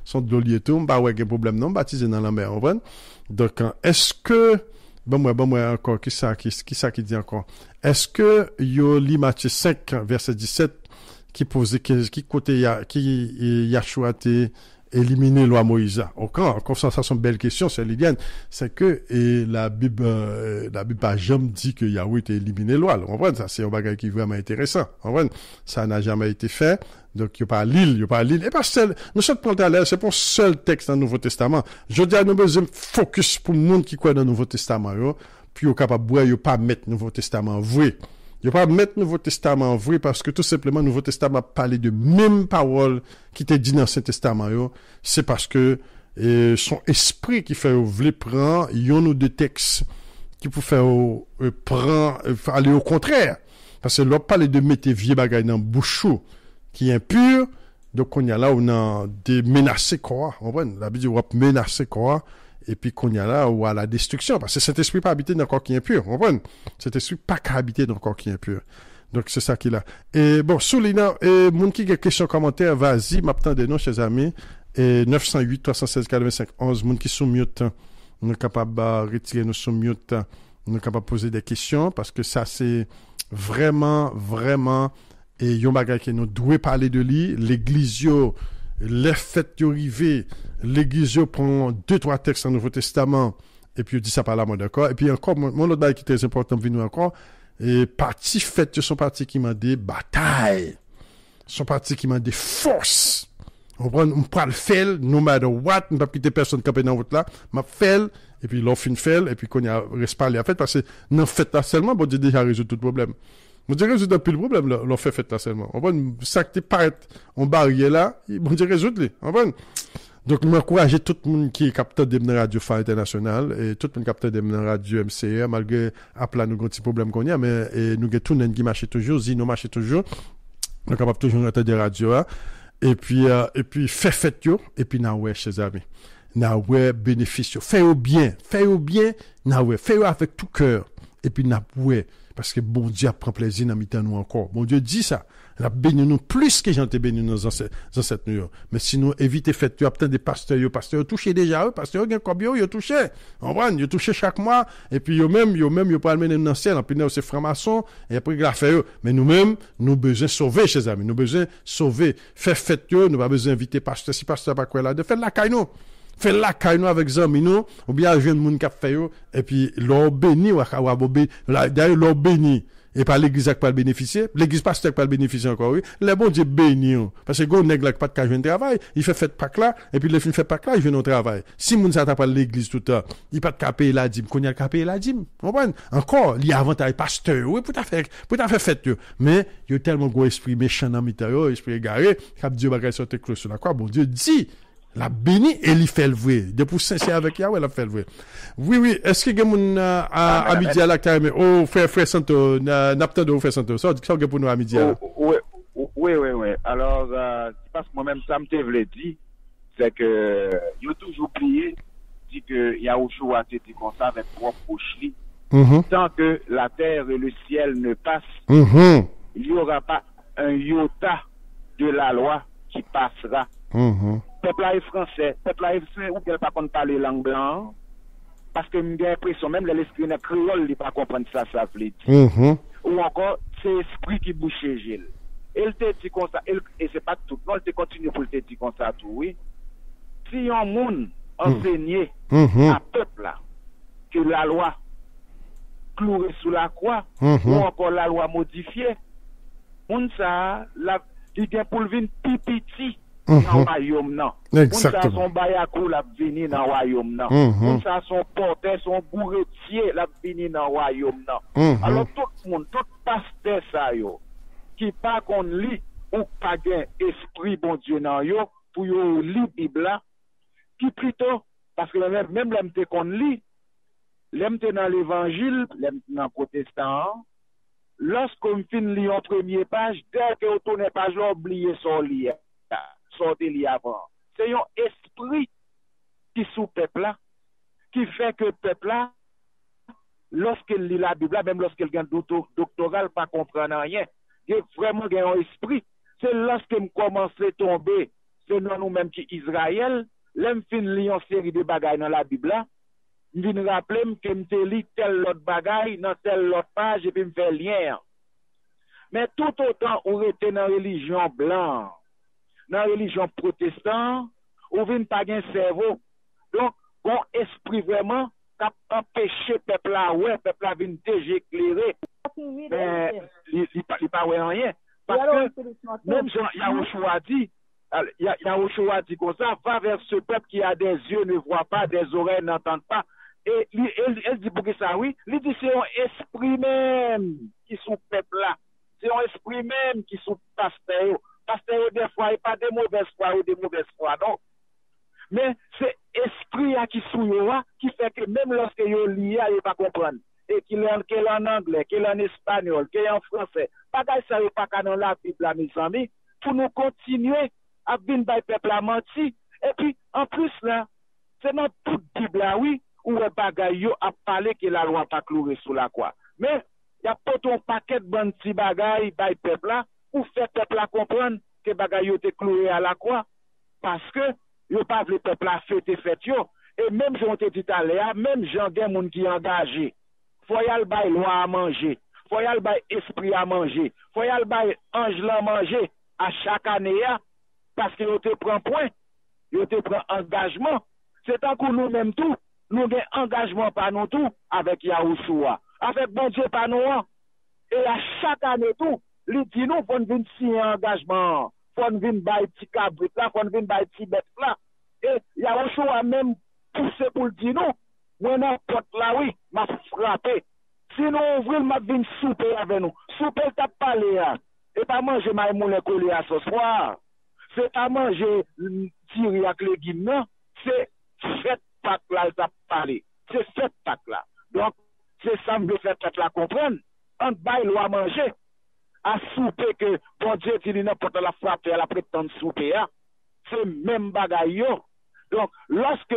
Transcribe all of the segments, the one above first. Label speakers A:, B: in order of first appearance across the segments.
A: son de l'eau tout, bah ouais, problème non, baptisé dans la mer, on voit. Donc, est-ce que, bon, moi, encore, qui ça qui dit encore? Est-ce que, yo, li Matthieu 5, verset 17, qui posait, qui côté Yahshua t'est éliminer loi Moïse. Encore ça c'est une belle question, c'est Liliane. C'est que, la Bible a jamais dit que Yahweh était éliminé loi. On voit, ça, c'est un bagage qui est vraiment intéressant. On voit, ça n'a jamais été fait. Donc, il n'y a pas l'île. Et pas seul, nous sommes prendre à l'air, c'est pour seul texte dans le Nouveau Testament. Je dis à nous besoin de focus pour le monde qui croit dans le Nouveau Testament, puis au capable de boire, pas mettre le Nouveau Testament vrai. Il ne pas mettre le Nouveau Testament vrai parce que tout simplement, le Nouveau Testament parle de même parole qui était dit dans l'Ancien Testament. C'est parce que son esprit qui fait voulait prendre, il y a des textes qui peut faire prendre, aller au contraire. Parce que l'on parle de mettre vieux bagages dans bouchou qui est impur. Donc, on y a là, on a des menacés quoi. On voit, la Bible dit, on va menacer quoi. Et puis qu'on y a là ou à la destruction, parce que cet esprit pas habité dans le corps qui est impur, on voit. Cet esprit pas qu'à habiter dans le corps qui est impur. Donc c'est ça qu'il a. Et bon, Soulina, moun qui a question commentaire, vas-y, m'attendez nous, chers amis. Et 908 316 85 11, moun qui sont mute, on est capable de retirer nos sous mute, on est capable de poser des questions, parce que ça c'est vraiment, et yon bagay qui nous doit parler de lui, l'église yo, les fêtes arrivées, l'église prend 2-3 textes dans le Nouveau Testament, et puis il dit ça par là, moi d'accord. Et puis encore, mon autre bail qui est très important, venu encore, et partie fêtes, sont parties qui m'ont des batailles, sont parties qui m'ont des forces. On prend le fait, no matter what, on ne peut pas quitter personne camper dans votre là, m'a fait, et puis l'on fait une fait, et puis qu'on y a reste parler à fait, parce que dans fait là seulement, bon Dieu déjà résout tout le problème. Bon Dieu résout depuis le problème, l'on fait là seulement. On va ça qui paraît en barrière là, bon Dieu résout les. On va. Donc, je m'encourage tout le monde qui est capteur de Radio Phare International et tout le monde capteur de Radio MCR, malgré après nous gros petit problème qu'on y a, mais nous avons tout le monde qui marche toujours, Zino marche toujours. On est capable toujours d'entendre des radios, et puis fait yo, et puis na ouais, chers amis. Na ouais, bénéfice. Fais-le bien, na ouais, fais-le avec tout cœur, et puis na ouais. Parce que bon Dieu prend plaisir dans mi-temps nous encore. Bon Dieu dit ça. Il a béni nous plus que j'en ai béni nous dans cette nuit. Mais sinon, évitez faites, tu as peut-être des pasteurs touché déjà, eux, pasteurs, il y a combien, ils ont touché. On voit, ils ont touché chaque mois, et puis, ils ont pas amené dans le ciel, en plus, c'est franc-maçon, et après, il a fait eux. Mais nous-mêmes, nous besoin sauver, chers amis, nous besoin sauver. Faites, nous pas besoin d'inviter pasteur, si pasteur pas quoi là, de faire la caille nous. Fait la caille nous avec zami nous, ou bien jeune monde qui a fait yo, et puis l'on béni ou d'ailleurs l'on béni et pas l'église qui pas bénéficier, l'église pasteur qui pas bénéficier encore oui, les bon Dieu béni parce que go nèg là qui pas de joindre travail, il fait pack là et puis le fin fait pack là, il vient au travail. Si moun ça t'a pas l'église tout temps, il pas de payer la dîme, qu'on y a payer la dîme. Comprendre? Encore, il y a avantage pasteur oui pour ta faire fête yo, mais il y a tellement gros esprit méchant dans mi-temps yo, esprit égaré, cap Dieu bagay sortir close sur la quoi, bon Dieu dit la béni et il fait le vrai. Depuis sincère avec Yahweh, il fait le vrai. Oui. Est-ce que quelqu'un à midi à la carrière, oh, frère Santo, n'apte de frère Santo, ça, que pour nous à midi à
B: Oui. Alors, parce que moi-même, ça me voulait dire, c'est que, il a toujours oublié, dit que Yahushua était comme ça avec propre bouche. Tant que la terre et le ciel ne passent, il n'y aura pas un iota de la loi qui passera. Peuple est français, peuple est français, ou qu'elle pas parler langue blanc, parce que j'ai l'impression, même l'esprit n'est créole, il pas comprendre ça veut dire. Ou encore, c'est l'esprit qui bouche Gilles. Elle te dit comme ça, et c'est pas tout, non, elle te continue pour te dire comme ça tout, oui. Si un monde enseigné à peuple là, que la loi clouée sous la croix, ou encore la loi modifiée, monde ça, il vient pour le venir petit. Dans le royaume, non.
A: Exactement.
B: Ça, son bayakou, l'a venu dans le royaume, non. Ça, son porteur, son bourretier, l'a venu dans le royaume, non. Alors, tout le monde, tout pasteur, ça, yo, qui pas qu'on lit, ou pas gain esprit, bon Dieu, non, yo, pour yo lit Bible, qui plutôt, parce que même l'MT qu'on lit, l'MT dans l'évangile, l'MT dans le protestant, lorsqu'on finit lire en première page, dès qu'on tourne page, on oublie son lien. Sortez li avant. C'est un esprit qui sous peuple là, qui fait que peuple là, lorsqu'il lit la Bible, même lorsqu'il gagne doctoral, pas comprendre rien. Il y a vraiment un esprit. C'est lorsqu'il commence à tomber c'est nous-mêmes qui Israël, l'aime fin li une série de bagailles dans la Bible là, m'vin rappeler que m'te li tel l'autre bagaille dans tel l'autre page et puis me fait lien. Mais tout autant ou était dans religion blanc, dans religion protestant, ou vin pas gen cerveau. Donc, bon esprit vraiment qui empêché peuple là ouais, peuple là vin déjà éclairé. Mais il pas ouais rien parce que même Jean Yahushua dit Yahushua dit comme ça, va vers ce peuple qui a des yeux ne voit pas, des oreilles n'entendent pas. Et elle dit pour que ça oui, il dit c'est un esprit même qui sous peuple là. C'est un esprit même qui sous pasteur. Pasteur des fois il pas de mauvaise foi ou de mauvaise foi non. Mais c'est esprit qui sous là qui fait que même lorsque yo lié, il pas comprendre. Et qu'il est en anglais, qu'il est en espagnol, qu'il est en français. Pas ça n'est pas dans la Bible, mes amis, pour nous continuer à venir par peuple à menti. Et puis, en plus, là, c'est dans toute Bible, là, oui, où le bagay yo a parlé que la loi pas clouée sous la croix. Mais, il y a pas un paquet de bon petits bagay par peuple là, pour faire peuple à comprendre que bagay yo te cloué à la croix. Parce que, yo pas le peuple à fêter fête yo. Et même, j'en te dit à l'heure, même j'en ai moun qui engagé. Faut y aller bay loi à manger, faut y aller bay esprit à manger, faut y aller bay ange à manger à chaque année parce que yo te prend point, yo te prend engagement. C'est tant que nous même tout, nous avons engagement par nous tout avec Yahushua, avec bon Dieu par nous. Et à chaque année tout, il dit nous faut venir signer engagement, faut venir bay petit cabrit là, faut venir bay petit bête là. Et Yahushua même poussé pour le dire nous. Moi, n'importe là, oui, m'a frappé. Si nous ouvrons, m'a venu souper avec nous. Souper, t'as parlé, et pas manger ma moulin collé à ce soir. C'est pas manger tirer avec les guimnes, c'est fête Pâques là, t'as parlé. C'est fête Pâques là. Donc, c'est ça, me fait peut-être la comprendre. On bail loi manger. À souper que, bon Dieu, tu dis n'importe la frappe, elle a prétendre souper, c'est même bagaille, yo. Donc, lorsque,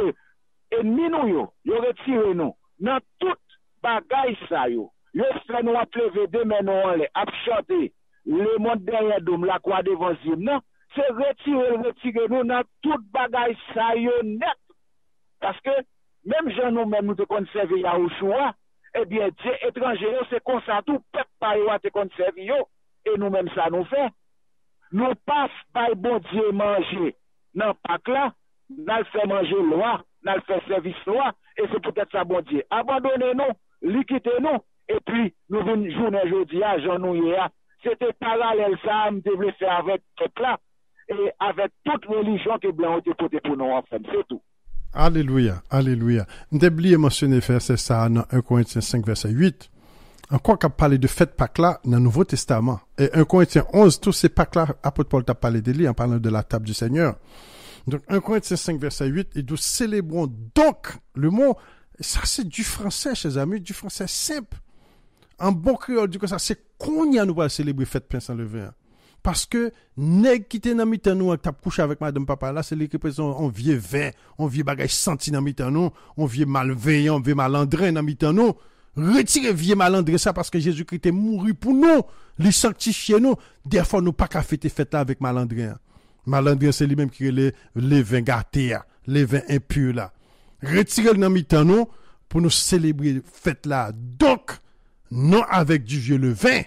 B: ennemi nous yo retire nous dans toute bagaille ça yo fait nous appeler demain nous on les a chanter le monde derrière dôme la croix devant non c'est retirer nous dans toute bagaille ça yo net parce que même gens nous même nous te conserver Yahushua eh bien Dieu étranger c'est comme ça tout peuple pas yo te conserver yo et nous même ça nous fait nous pas par bon Dieu manger non pas là nous fait manger loi nous fait service loi et c'est peut-être ça bon Dieu abandonnez-nous liquidez-nous et puis nous venons journée aujourd'hui à Jean nous hier c'était parallèle ça me devait faire avec peuple là et avec toute religion que blanc était porté pour nous en fait c'est tout.
A: Alléluia, alléluia. N'oubliez mentionner verset ça dans 1 Corinthiens 5 verset 8. Encore qu'à parler de fête Pâques là dans le Nouveau Testament et 1 Corinthiens 11 tous ces Pâques là apôtre Paul t'a parlé de lui en parlant de la table du Seigneur. Donc 1 Corinthiens 5 verset 8 et nous célébrons donc le mot ça c'est du français chers amis, du français simple. En bon créole du coup ça c'est qu'on y a nous va célébrer fête pain sans levain. Parce que nèg qui était dans mitan nous t'a couché avec madame papa là c'est les qui présent on vieux vin, on vieux bagage senti dans mitan nous, on vieux malveillant, on vieux malandrin dans mitan nous. Retirez vieux malandrin ça parce que Jésus-Christ est mouru pour nous, lui sanctifier nous. Des fois nous pas qu'à fêter fête là avec malandrin. Malandrin c'est lui-même qui est les vins gâtés, les vins impurs là. Retirez dans mitan nous pour nous célébrer fête là. Donc non avec du vieux levain.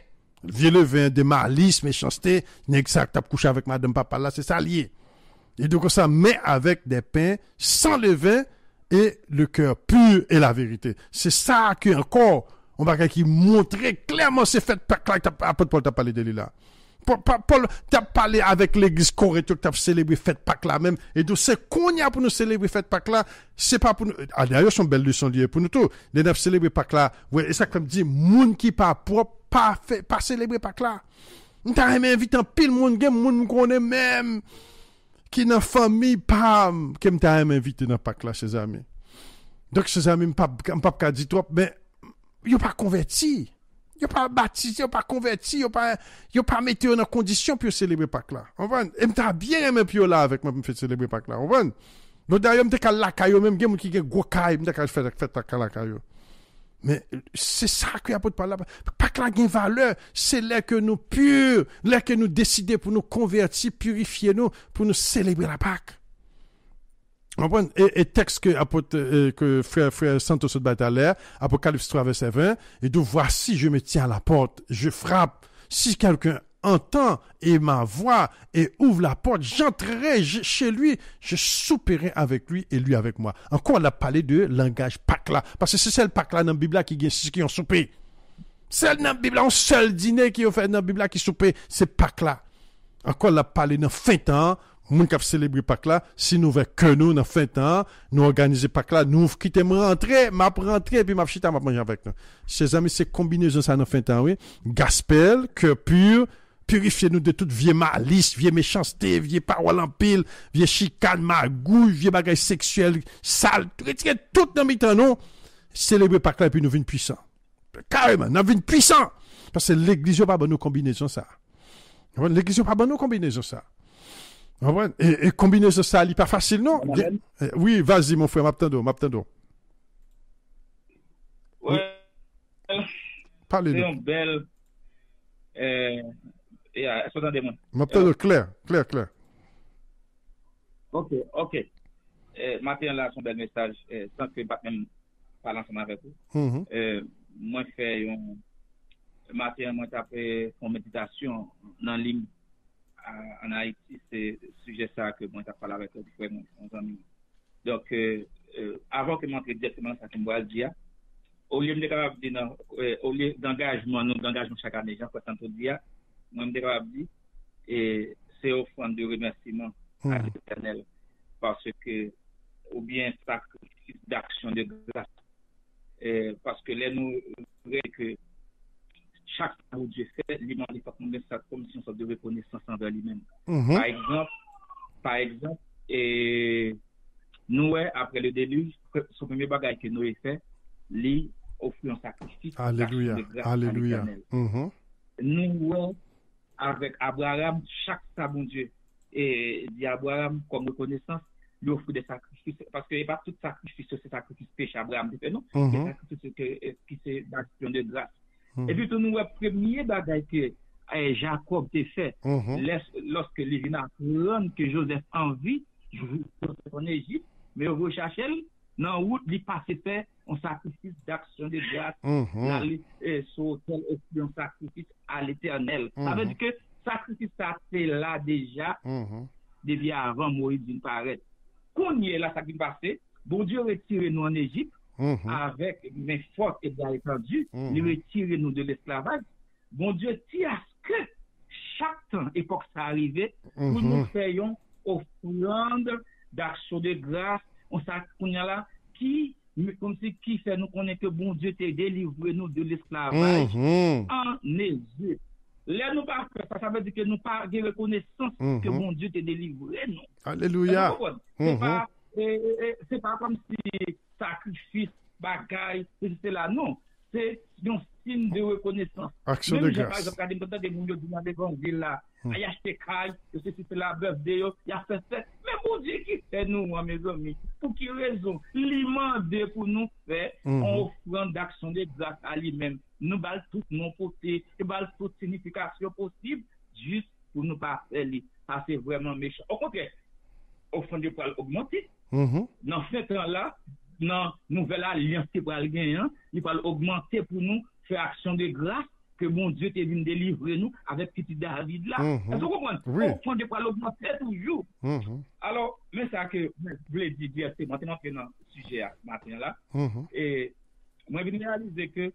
A: Vieux levain de malice, méchanceté, n'est ça que t'as couché avec madame papa là, c'est ça lié. Et donc ça met avec des pains sans levain et le cœur pur et la vérité. C'est ça que encore on va qui montrer clairement c'est fait Pâques là apôtre Paul t'a parlé de lui là. Paul t'a parlé avec l'église Corinthe que t'as célébré fête Pâques là même et donc c'est qu'on y a pour nous célébrer fête Pâques là, c'est pas pour nous d'ailleurs son belle leçon liée pour nous tout. Les neuf célébrer Pâques là, ouais, et ça comme dit monde qui pas propre pas célébrer Pâques là. On t'a même invité en pile monde me connaît même qui dans famille pas qui me t'a même invité dans Pâques là chez amis. Donc chez amis pas dit trop mais yo pas converti. Yo pas baptisé, yo pas converti, yo pas metté en condition pour célébrer Pâques là. On va et m'ta bien aimé puis là avec moi me faire célébrer Pâques là. On va. Donc d'ailleurs m'ta ka la caillou même gen qui gen gros caille m'ta ka faire fête Pâques la caillou. Mais c'est ça que l'apôtre parle là. Pâques là gagne valeur. C'est là que nous purs, là que nous décidons pour nous convertir, purifier nous, pour nous célébrer la Pâques. Et texte que frère Santos de Bataler, Apocalypse 3, verset 20, et donc voici, je me tiens à la porte, je frappe. Si quelqu'un entend et ma voix et ouvre la porte, j'entrerai chez lui, je souperai avec lui et lui avec moi. Encore, on a parlé de langage Pâques là, parce que c'est celle Pâques là dans la Bible qui ont soupé. C'est dans la Bible, un seul dîner qui ont fait dans la Bible qui soupé, c'est Pâques là. Encore, on a parlé dans fin temps, moun k'ap célébrer Pâques là, si nous veut que nous, dans fin temps, nous organiser Pâques là, nous quitter rentrer, puis m'a chita, m'a manger avec nous. Chers amis, c'est combinaison ça dans fin temps, oui. Gaspel, cœur pur, purifiez nous de toute vieille malice, vieille méchanceté, vieille parole en pile, vieille chicane, magouille, vieille bagage sexuel, sale, retirez tout dans mi-temps, non. Célébrer Pâques là, et puis nous venons puissants. Carrément, nous venons puissants. Parce que l'église n'a pas bonne combinaison ça. L'église n'a pas bonne combinaison ça. Et combinaison ça, n'est pas facile, non? Oui, vas-y, mon frère, m'attendons.
C: Ouais.
A: Parlez-nous.
C: C'est une belle, attendez-moi.
A: M'attendons, clair.
C: Ok. Matin là, son bel message, sans que je même parler ensemble avec vous. Moi, matin, moi, fait une méditation dans ligne en Haïti, c'est le sujet ça que moi, je parlé avec mon ami. Donc, avant que je m'entre directement dans ça que je vais dire, au lieu de capable dire, au lieu d'engagement chaque année, j'en peux dire, moi, je suis capable de dire, et c'est offrande de remerciement à l'Éternel, parce que, ou bien sacrifice d'action de grâce, parce que là, nous, que chaque fois que Dieu fait, il faut qu'on mette ça comme si on sorte de reconnaissance envers lui-même. Par exemple, Noé, après le déluge, son premier bagage que Noé fait, lui offrit un sacrifice.
A: Alléluia. Alléluia.
C: Nous, avec Abraham, chaque fois, bon Dieu, et dit Abraham comme reconnaissance, lui offre des sacrifices, parce que pas tout sacrifice, c'est sacrifice péché, Abraham dit non, c'est sacrifice qui c'est d'action de grâce. Et puis, nous, le premier bagage que Jacob t'a fait, lorsque les vient apprendre que Joseph en vie, en Égypte, mais on recherche dans la route, il passe fait un sacrifice d'action de grâce, sur un sacrifice à l'Éternel. Ça veut dire que sacrifice, ça c'est là déjà, depuis avant Moïse d'une paraître. Qu'on y est là, ça qui passé, bon Dieu retire nous en Égypte, avec mes fortes et bien étendues, il retire nous de l'esclavage. Bon Dieu, dit à ce que chaque temps, époque ça arrivait, pour nous fassions offrande d'action de grâce, on s'accouille là, comme si qui fait nous connaître que bon Dieu t'a délivré nous de l'esclavage en Égypte. Là, nous pas ça veut dire que nous pas de reconnaissance que bon Dieu t'a délivré nous.
A: Alléluia.
C: C'est pas comme si sacrifice, bagaille, c'est là, non. C'est un signe de reconnaissance.
A: Action de grâce.
C: Par exemple, quand des gens qui dans des grandes villes là, il y a acheté caille, c'est la birthday, il y a fait ça. Mais bon Dieu qui fait nous, mes amis, pour quelle raison? L'imande pour nous faire en offrande d'action de grâce à lui-même. Nous ballons tout non porté, et ballons toute signification possible, juste pour nous pas faire. Ça, c'est vraiment méchant. Au contraire, offrande de poil augmenter. Dans ce temps-là, dans nouvelle alliance qui va gagner, il va augmenter pour nous, faire action de grâce que mon Dieu t'est venu délivrer nous avec petit David là. Est-ce que vous comprenez?
A: Oui.
C: On ne pas augmenter toujours. Alors, mais ça que je voulais dire directement, maintenant que dans le sujet matin là, et moi je réaliser que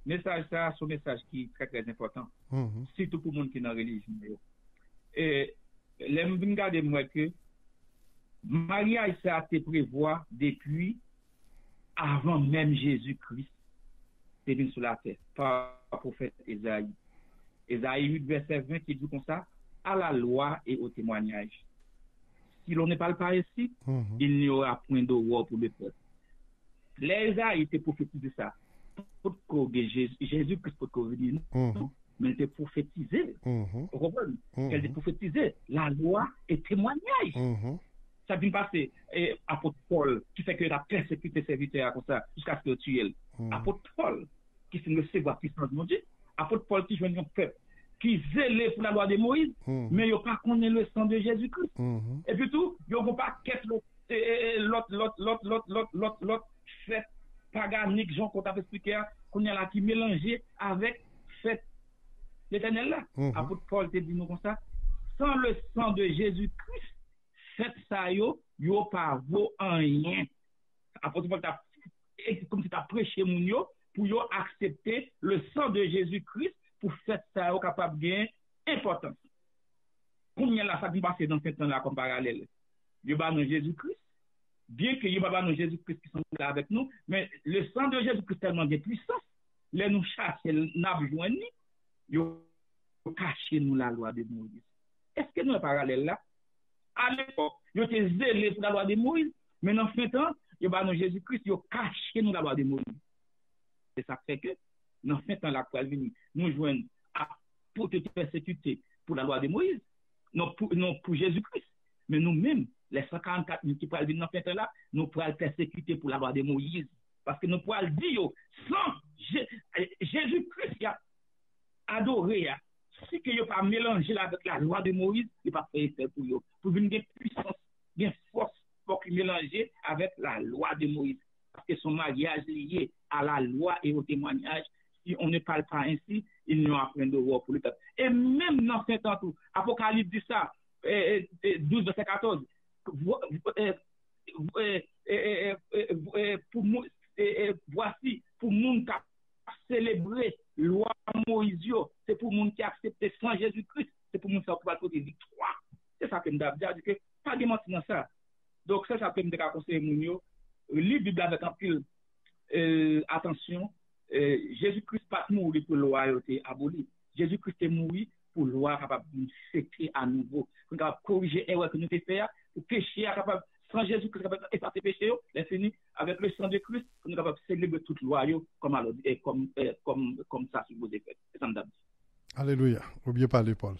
C: message ça, c'est un message qui est très très important, surtout pour les gens qui sont dans la religion. Et les gens regardent moi que Maria, ça a été prévu depuis avant même Jésus-Christ est venu sur la terre par le prophète Ésaïe. Ésaïe 8, verset 20 qui dit comme ça, à la loi et au témoignage. Si l'on ne parle pas ici, il n'y aura point de roi pour le peuple. Les Ésaïe étaient prophétisés ça. Pour que Jésus-Christ peut venir, mais il était prophétisé. Vous comprenez? Elle était prophétisée. La loi et témoignage. Ça vient passer apôtre Paul qui fait que la persécuté serviteur comme ça jusqu'à ce que tu es. Apôtre Paul, qui s'est recevoir puissance de mon Dieu, apôtre Paul qui joue un peuple, qui zélé pour la loi de Moïse, mais il n'a pas connu le sang de Jésus-Christ. Et puis tout, il n'a pas quête l'autre fête paganique, Jean, qu'on t'a expliqué, qu'on y a là qui mélangé avec fête l'éternel là. Apôtre Paul te dit nous comme ça, sans le sang de Jésus-Christ, fête ça yo pas vaut rien. Apôtre Paul t'a comme si t'as prêché moun yo pour yo accepter le sang de Jésus-Christ pour faire ça yo capable gain importance. Combien la ça qui passe dans ce temps là comme parallèle. Yo ba non Jésus-Christ, bien que yo ba non Jésus-Christ qui sont là avec nous, mais le sang de Jésus-Christ tellement de puissance, les nous chasser n'a besoin ni yo caché nous la loi de Moïse. Est-ce que nous un parallèle là? À l'époque, yo étaient zélés pour la loi de Moïse, mais dans ce temps yo ba non Jésus-Christ, yo caché nous la loi de Moïse. C'est ça fait que dans ce temps là pour venir nous joindre à pour te persécuter pour la loi de Moïse, non pour Jésus-Christ, mais nous-mêmes les 144 000 qui pourraient venir dans ce temps là, nous pourrons persécuter pour la loi de Moïse parce que nous pourrons dire sans Jésus-Christ qui a adoré si que yo pas mélanger avec la loi de Moïse, il pas fait effet pour yo pour venir des puissance, des force pour mélanger avec la loi de Moïse. Parce que son mariage lié à la loi et au témoignage, si on ne parle pas ainsi, ils n'y ont rien de voir pour le peuple. Et même dans ce temps tout, Apocalypse dit ça, 12 verset 14, voici pour monde qui a célébré loi Moïse, c'est pour monde qui a accepté sans Jésus-Christ, c'est pour monde qui a côté victoire. C'est ça que me dit que pas de mentir dans ça. Donc ça que me conseiller mon lire Bible avec un peu attention. Jésus-Christ pas mourir pour loi a été aboli. Jésus-Christ est mort pour loi capable de fêter à nouveau, pour capable corriger erreur que nous fait faire, pour pécher capable sans Jésus-Christ capable effacer péché est fini avec le sang de Christ, pour nous capable célébrer toute loi comme ça si vous avez fait. C'est ça me dit.
A: Alléluia. Ou bien parler Paul.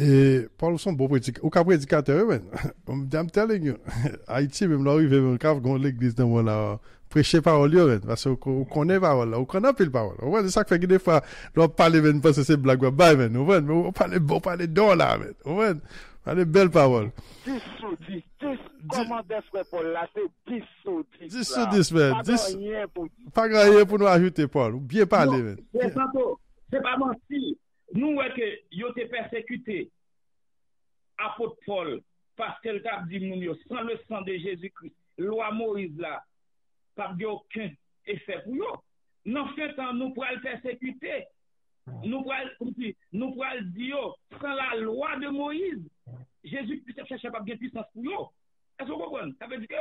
A: Et Paul son beau prédicateur, ou prédicateur même. I'm telling you, Haïti même là arrivé même quand on l'église dans voilà prêcher parole yo parce qu'on connaît parole là, on connaît pile parole. On voit ça fait que des fois on parler même parce que c'est blague bye man. On voit mais on parler d'or là man. On voit parler belle parole.
B: 10 sur 10. Comment est-ce Paul là c'est 10 sur 10.
A: 10 sur 10 man. 10 pas rien pour nous ajouter Paul. Bien parler man.
C: C'est pas mentir. Nous, que yo te persécuté, apôtre Paul, parce qu'elle t'a dit, sans le sang de Jésus-Christ, loi Moïse là, pas de aucun effet pour yo. Non, fait temps, nous pourrons le persécuter. Nous pourrons dire, sans la loi de Moïse, Jésus-Christ cherche pas de puissance pour yo. Est-ce que vous comprenez? Ça veut dire que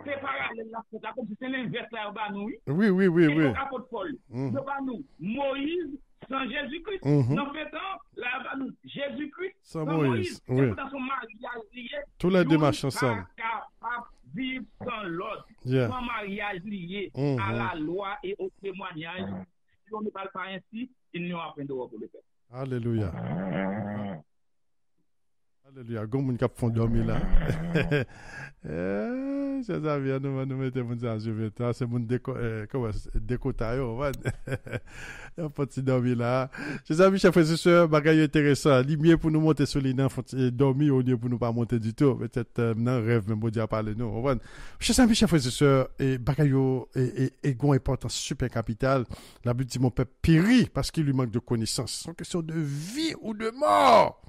C: c'est parallèle là, comme si c'est l'inverse là, nous.
A: Oui.
C: Apôtre Paul, nous, Moïse, sans Jésus-Christ. Non, fait là, nous, Jésus-Christ,
A: sans Moïse. Oui.
C: Dans son mariage lié.
A: Tous les démarches ensemble.
C: Capable de vivre sans l'autre. Sans mariage lié à la loi et au témoignage. Si on ne parle pas ainsi, il n'y aura pas de pour le faire.
A: Alléluia. Alléluia. Gomoun kap fond dormi là. Chers amis, nous mettons mon en juventus, c'est mon décota yo, un petit dormi là. Chers amis, chers frères et sœurs, bagay intéressant, li mieux pour nous monter sur les dormi au lieu pour nous pas monter du tout. Peut-être nan rêve même bon Dieu parler nous. Chers amis, chers frères et sœurs, et bagay yo et gon importance super capitale. La Bible dit mon peuple périt parce qu'il lui manque de connaissances. C'est une question de vie ou de mort.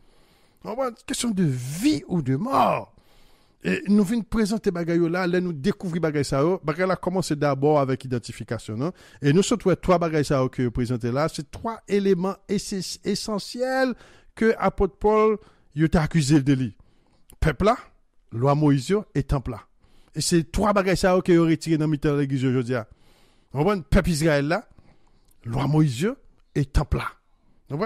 A: On va une question de vie ou de mort. Et nous venons présenter bagay là, là nous découvrir bagay ça. Bagay là commence d'abord avec identification, non? Et nous sommes trois bagay ça que présenté là, c'est trois éléments essentiels que apôtre Paul il t'a accusé de lui. Peuple là, loi Moïse et temple là. Et c'est trois bagay ça que yo retiré dans mi-temps l'église aujourd'hui. On voit peuple Israël là, loi Moïse et temple là.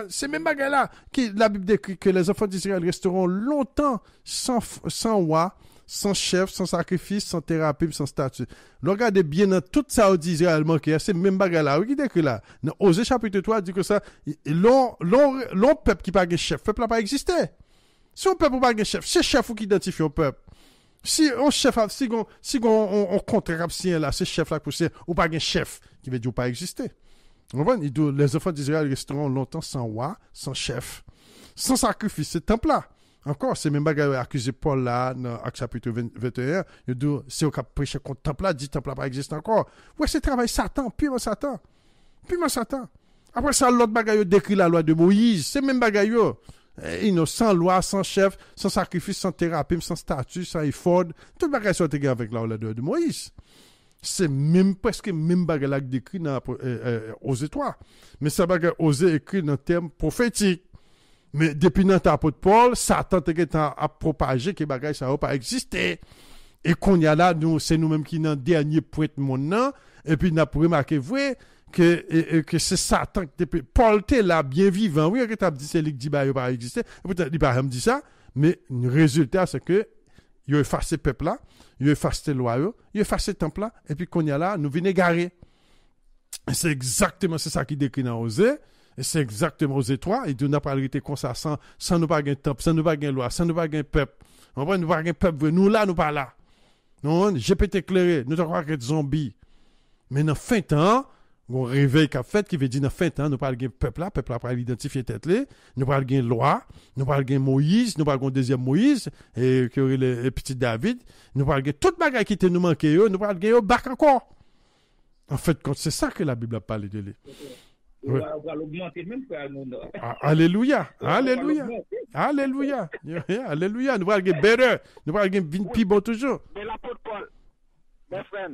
A: C'est même bagarre là que la Bible décrit que les enfants d'Israël resteront longtemps sans roi, sans chef, sans sacrifice, sans thérapie, sans statut. Regardez bien dans tout ça d'Israël manqué, c'est même bagarre là qui décrit là. Dans Osée chapitre 3 dit que ça l'on peuple qui pas de chef, peuple n'a pas existé. Si un peuple pas de chef, c'est chef qui identifie un peuple. Si on chef, si on contrat là, c'est chef là pour c'est ou pas un chef qui veut dire pas exister. Les enfants d'Israël resteront longtemps sans roi, sans chef, sans sacrifice. Ce temple-là, encore, c'est même bagarre accusé Paul là, dans Actes chapitre 21, il dit, c'est au cap prêcher contre temple-là, dit temple-là pas existe encore. Ouais, c'est travail Satan, purement Satan. Après ça, l'autre bagarre décrit la loi de Moïse, c'est même bagarre. Sans loi, sans chef, sans sacrifice, sans thérapie, sans statut, sans effort, toute bagarre sont égarées avec la loi de Moïse. C'est même presque même bagarre là décrit dans Osée 3. Mais ça bagarre Osée écrit dans termes prophétiques. Mais depuis notre apôtre Paul, Satan a propagé que bagarre ça n'a pas existé. Et qu'on y a là, c'est nous-mêmes qui dans dernier point de mon nom. Et puis, on a remarqué, vrai, que c'est Satan, Paul était là, bien vivant. Oui, que tu as dit, c'est lui qui dit, bah, il n'a pas existé. Peut-être, il n'a pas dit ça. Mais, le résultat, c'est que, il a effacé le peuple là, il a effacé le loi, il a effacé le temple là, et puis, qu'on y a là, nous venons égarer. Et c'est exactement, c'est ça qui décrit dans Osée. Et c'est exactement Osée 3. Et nous n'a pas arrêté comme ça, sans nous pas gagner temple, sans nous pas gagner loi, sans nous pas gagner peuple. On va nous pas gagner peuple, nous là, nous pas là. Non, j'ai peut éclairé, nous devons être zombies. Mais dans fin de temps, on réveille qu'a fait, qui veut dire dans fin de temps, nous parlons de peuple là pour l'identifier tête là, nous parlons de loi, nous parlons de Moïse, nous parlons de deuxième Moïse, et qui aurait le petit David, nous parlons de toute bagaille qui était nous manqué, nous parlons de bac encore. En fait, c'est ça que la Bible a parlé de lui.
C: On va l'augmenter même pour nous.
A: Alléluia. Alléluia. Alléluia. Alléluia. Nous parlons de better, nous parlons de vin plus bon toujours.
B: Mais l'apôtre Paul, mes frères,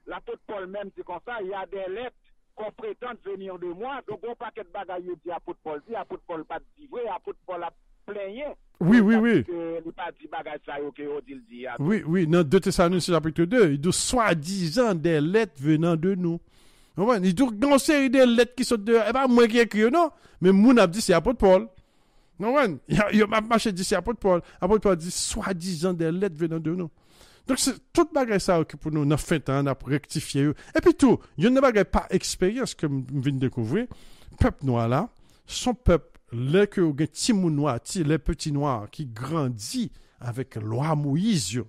B: l'apôtre Paul même dit comme ça, il y a des lettres qu'on prétend venir de moi, donc on paquet de bagailles dit apôtre Paul pas dit vrai, apôtre Paul a plaigné.
A: Oui.
B: Il pas dit bagaille ça, ok, il dit.
A: Oui, dans 2 Thessaloniciens chapitre 2, il dit soi-disant des lettres venant de nous. Il dit une série de lettres qui sont de, et pas moi qui écrit, non, mais mon a dit c'est apôtre Paul. Non, il m'a marché dit c'est apôtre Paul. Apôtre Paul dit soi-disant des lettres venant de nous. Donc, c'est toute bagarre ça qui pour nous, on a fait temps, on a rectifié. Et puis tout, il y a une bagarre par expérience que je viens de découvrir. Peuple noir là, son peuple, les que les petits noirs, les petits noirs qui grandit avec loi Moïse.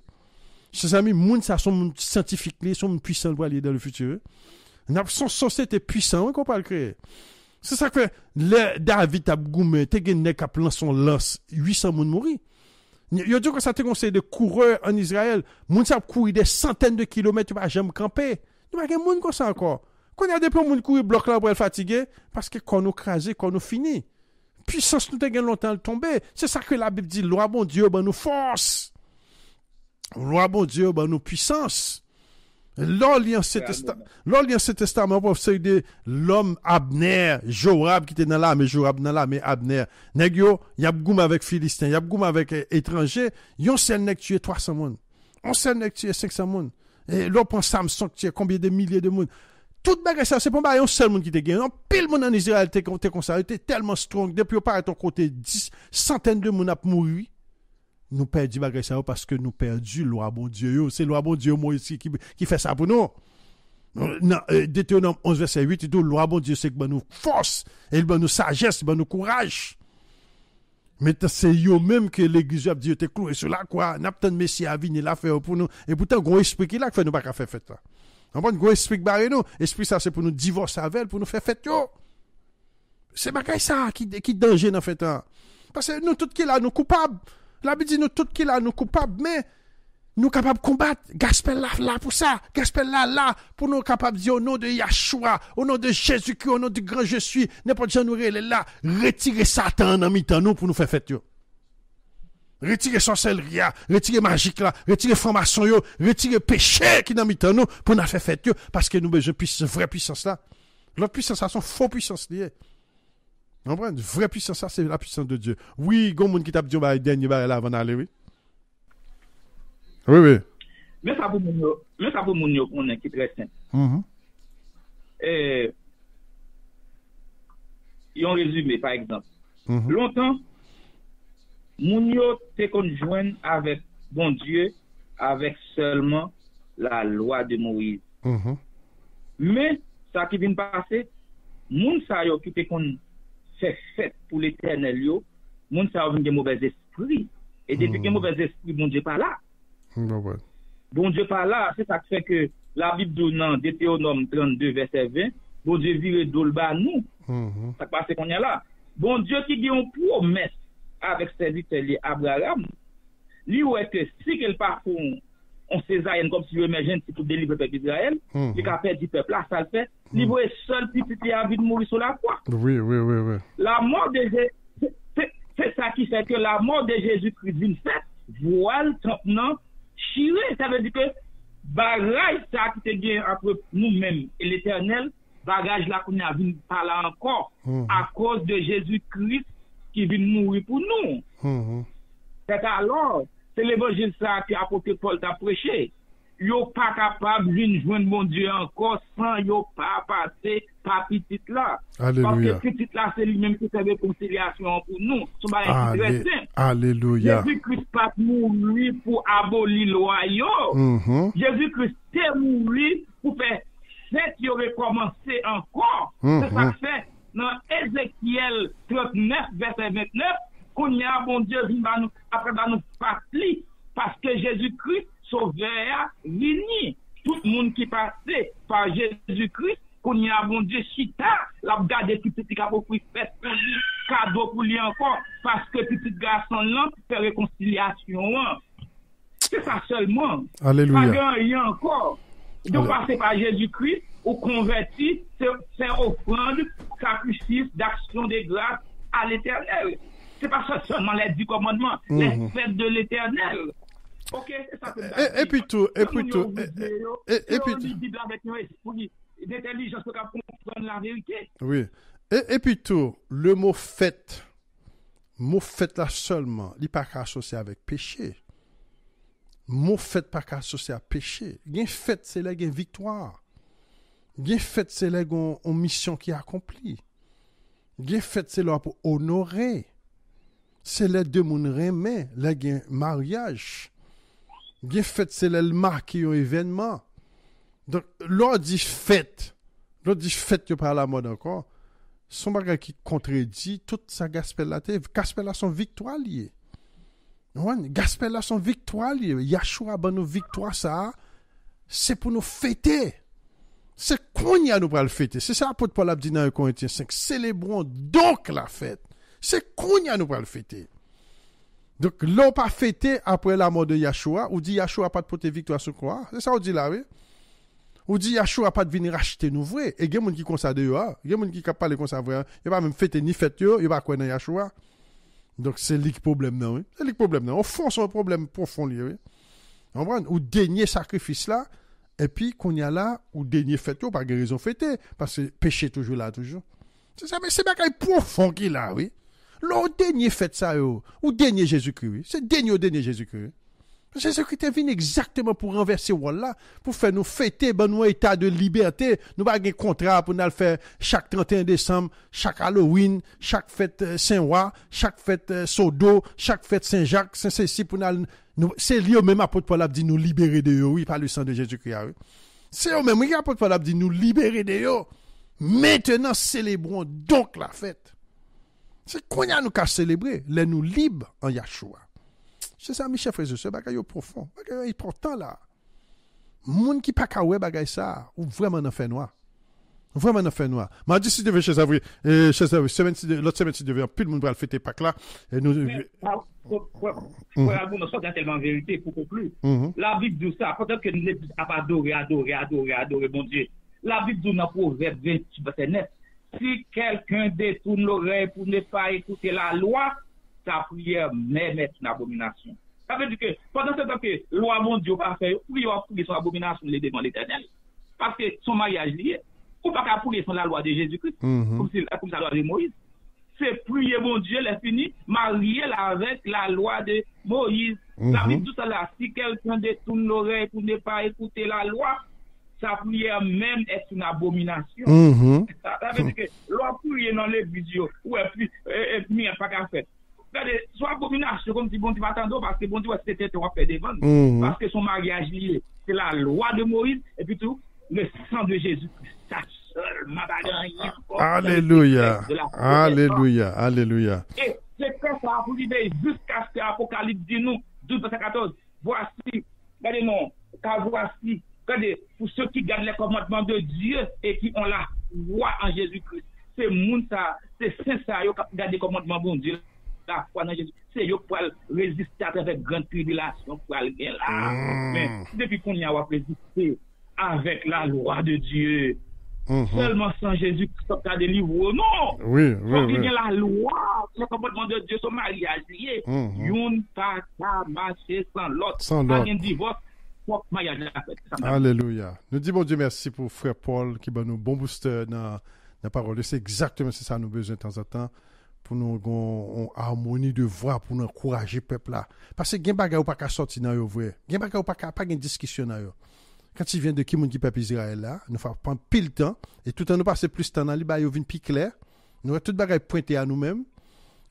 A: Ses amis, moun ça sont scientifiques, sont puissants pour aller dans le futur. Son société puissant, qu'on peut le créer. C'est ça que David a goumé, te gen nek a plan son lance, 800 moun mouri. Yo dit que ça te conseille de coureurs en Israël, moun sa courir des centaines de kilomètres, pas jamais camper. Nous pas gen moun comme ça encore. Quand y a des moun courir bloc là pour être fatigué parce que quand nous crasé, quand nous fini. Puissance nous te gen longtemps tomber. C'est ça que la Bible dit, loi bon Dieu ben nous force. Loi bon Dieu ben nous puissance. L'Ancien Testament, pour de l'homme Abner, Joab qui était dans l'armée, Joab dans l'armée, Abner. Nèg yo, y a goum avec Philistin, y a goum avec étranger, yon seul nèg tué 300 moun. On seul nèg tué 500 moun. Et l'on prend Samson qui tué combien de milliers de moun. Tout bagay ça, c'est pas un seul moun qui te gagne. Pile moun en Israël te comme était tellement strong, depuis au par ton côté 10 centaines de moun a mouru. Nous perdons bagay ça parce que nous perdons loi bon Dieu. C'est loi bon Dieu moi ici qui fait ça pour nous. Deutéronome 11 verset 8 il dit loi bon Dieu c'est que nous force et nous sagesse, nous courage. Mais c'est eux même que l'église a dit te cloué sur la croix, n'a pas de messie à venir la faire pour nous et pourtant gros esprit qui là fait nous pas faire fête là. On prend gros esprit barré nous, esprit ça c'est pour nous divorcer avec elle pour nous faire fête yo. C'est bagay ça qui danger dans fête là. Parce que nous tout qui là nous coupables. La Bible dit nous tout qui là nous coupables mais nous capables de combattre Gaspel là pour ça Gaspel là pour nous capables de dire au nom de Yahshua au nom de Jésus-Christ au nom du grand je suis n'importe qui nous là retirer Satan dans mi-temps nous pour nous faire fête yo retirer sorcellerie retirer magique là retirer formation yo retirer péché qui dans mi-temps nous pour nous faire fête yo parce que nous besoin de vraie puissance là l'autre puissance ça sont faux puissance liée. On prend une vraie puissance, ça c'est la puissance de Dieu. Oui, il y a des gens qui t'a dit le dernier bar là avant d'aller, oui. Oui.
C: Mais ça pour mon yo qu'on est qui très simple. Ils ont résumé par exemple. Longtemps, mon yo te conjoint avec bon Dieu avec seulement la loi de Moïse. Mais ça qui vient passer, moun sa yo qui te fait fête pour l'éternel yo, moun sa vinn gen mauvais esprit et depuis que mauvais esprit bon Dieu pas là. Bon Dieu par là, c'est ça qui fait que la Bible dit dans Deutéronome 32, verset 20, bon Dieu vire dolba nous. Ça passe qu'on y a là. Bon Dieu qui dit une promesse avec serviteur Abraham, lui ouais que si quelque part on césarienne comme si il émergent pour délivrer le peuple d'Israël, il a perdu du peuple là, ça le fait. Il voit seul petit a envie de mourir sur la croix.
A: Oui.
C: La mort de Jésus, c'est ça qui fait que la mort de Jésus-Christ vient faite, voile maintenant chiré, ça veut dire que bagage ça qui te gagne entre nous-mêmes et l'Éternel, bagage là qu'on a vu par là encore à cause de Jésus-Christ qui vient mourir pour nous. C'est alors, c'est l'évangile ça que l'apôtre Paul t'a prêché. Yo pas capable de joindre mon Dieu encore sans yo pas passer par petit là.
A: Alléluia.
C: Parce que petit là c'est lui-même qui fait réconciliation pour nous.
A: Alléluia.
C: Jésus-Christ pas mourir pour abolir le royaume. Jésus-Christ est mort pour faire cette qui aurait commencé encore. C'est ça que fait dans Ézéchiel 39 verset 29 qu'on y a bon Dieu après nous parler parce que Jésus-Christ sauveur vini. Tout le monde qui passait par Jésus-Christ, qu'on y a bon Dieu chita, la garde qui petit capot pour faire cadeau pour lui encore, parce que petit garçon là fait réconciliation. C'est ça seulement.
A: Alléluia.
C: Pas rien encore. Donc passer par Jésus-Christ, ou converti, c'est offrande, sacrifice, d'action de grâce à l'Éternel. C'est pas ça seulement les 10 commandements, les fêtes de l'Éternel. Ok, c'est ça que
A: et puis tout. Et puis,
C: d'intelligence pour comprendre la vérité.
A: Oui. Et puis tout, le mot fait là seulement, il n'est pas associé avec péché. Mot fait pas associé à péché. Gain fait, c'est là gain victoire. Gain fait, c'est là gain mission qui est accomplie. Gain fait, c'est là pour honorer. C'est là de mon remet, là gain mariage. Gain fait, c'est là le marqué un événement. Donc, l'on dit fête, par la mode encore. Son bagage qui contredit toute sa gaspelle là, gaspelle là son victoire liée. Gaspelle là son victoire liée. Yahshua ben nos victoire ça, c'est pour nous fêter. C'est qu'on y a nous pour le fêter. C'est ça l'apôtre Paul a dit dans 1 Corinthiens 5. Célébrons donc la fête. C'est qu'on y a nous pour le fêter. Donc, l'on pas fêté après la mort de Yahshua, ou dit Yahshua pas de porter victoire sur quoi? C'est ça on dit là, oui? Ou dit Yahshua pas de venir acheter nous vrai. Et il y a des gens qui comme ça de yo, il y a des gens qui parlent comme ça vrai. Il pas même fêter ni fête yo, il pas quoi dans Yahshua. Donc c'est le problème non, oui. C'est le problème non. Au fond c'est un problème profond lié, oui. On comprend? Ou dernier sacrifice là et puis qu'on y a là ou dernier fête yo pas de raison fêter parce que péché toujours là toujours. C'est ça mais c'est bagay profond qui là, oui. Le dernier fête ça yo, ou dernier Jésus-Christ, oui. C'est dernier Jésus-Christ. Jésus-Christ est venu exactement pour renverser là, pour faire nous fêter nous état de liberté. Nous pas un contrat pour nous le faire chaque 31 décembre, chaque Halloween, chaque fête Saint-Roi, chaque fête Sodo, chaque fête Saint-Jacques, c'est pour nous c'est lié au même apôtre Paul a dit nous libérer de eux, oui, par le sang de Jésus-Christ. Oui. C'est au même apôtre Paul a dit nous libérer de eux. Maintenant célébrons donc la fête. C'est qu'on a nous qu'à célébrer, les nous libres en Yahshua. C'est ça, mes chers frères et sœurs, bagay yo profond, bagay important là. Moun qui pas ka wè bagay ça, ou vraiment n'en fait noir. Vraiment n'en fait noir. M'a dit si devait chez Avri, l'autre semaine si devait, plus le monde va le fêter Pâques là, et nous.
C: Nous sommes tellement vérité pour conclure. La Bible dit ça, peut-être que nous adorer mon Dieu. La Bible dit dans Proverbe 28, verset 9, si quelqu'un détourne l'oreille pour ne pas écouter la loi, sa prière même est une abomination. Ça veut dire que pendant ce temps que loi mon Dieu pas fait, oui, on pour son abomination les devant l'Éternel. Parce que son mariage lié, ou pas qu'à pour sur la loi de Jésus-Christ, comme la loi de Moïse. C'est prier mon Dieu, les fini, marier avec la loi de Moïse. Ça veut dire tout ça là, si quelqu'un détourne l'oreille pour ne pas écouter la loi, sa prière même est une abomination. Ça veut dire que loi prier dans les vidéos, ou puis, pas qu'à faire. Soit abomination comme si bon Dieu va attendre parce que bon Dieu c'était toi faire des ventes parce que son mariage lié c'est la loi de Moïse et puis tout le sang de Jésus ça seul m'a rien.
A: Alléluia. Alléluia. Alléluia.
C: Et c'est comme ça pour arriver jusqu'à ce que l'Apocalypse dit nous 12 verset 14 voici Regardez, non, car voici, regardez, pour ceux qui gardent les commandements de Dieu et qui ont la foi en Jésus-Christ, c'est moun ça, c'est saint ça, qui gardent les commandements de Dieu, la foi en Jésus, c'est eux pour résister à travers grande tribulation, pour aller là. Mais depuis qu'on y a résisté avec la loi de Dieu, seulement sans Jésus-Christ, ça délivre. Non!
A: Oui.
C: La loi, le commandement de Dieu, son mariage lié. Yon pas marcher sans l'autre.
A: Sans l'autre.
C: Pas un divorce, pour mariage la fête.
A: Alléluia. Nous disons bon Dieu merci pour frère Paul qui va nous bon booster dans la parole. C'est exactement ça nous besoin de temps en temps pour nous avoir harmonie de voix pour nous encourager peuple là. Parce que gen bagay ou pas qu'à sortir dans yo vrai. Gen bagay ou pas gen discussion dans yo. Quand il vient de qui moun qui peuple Israël là, nous faut prendre pile temps et tout en nous passer plus de temps dans li ba yo vinn plus clair. Nous a tout bagay pointé à nous-mêmes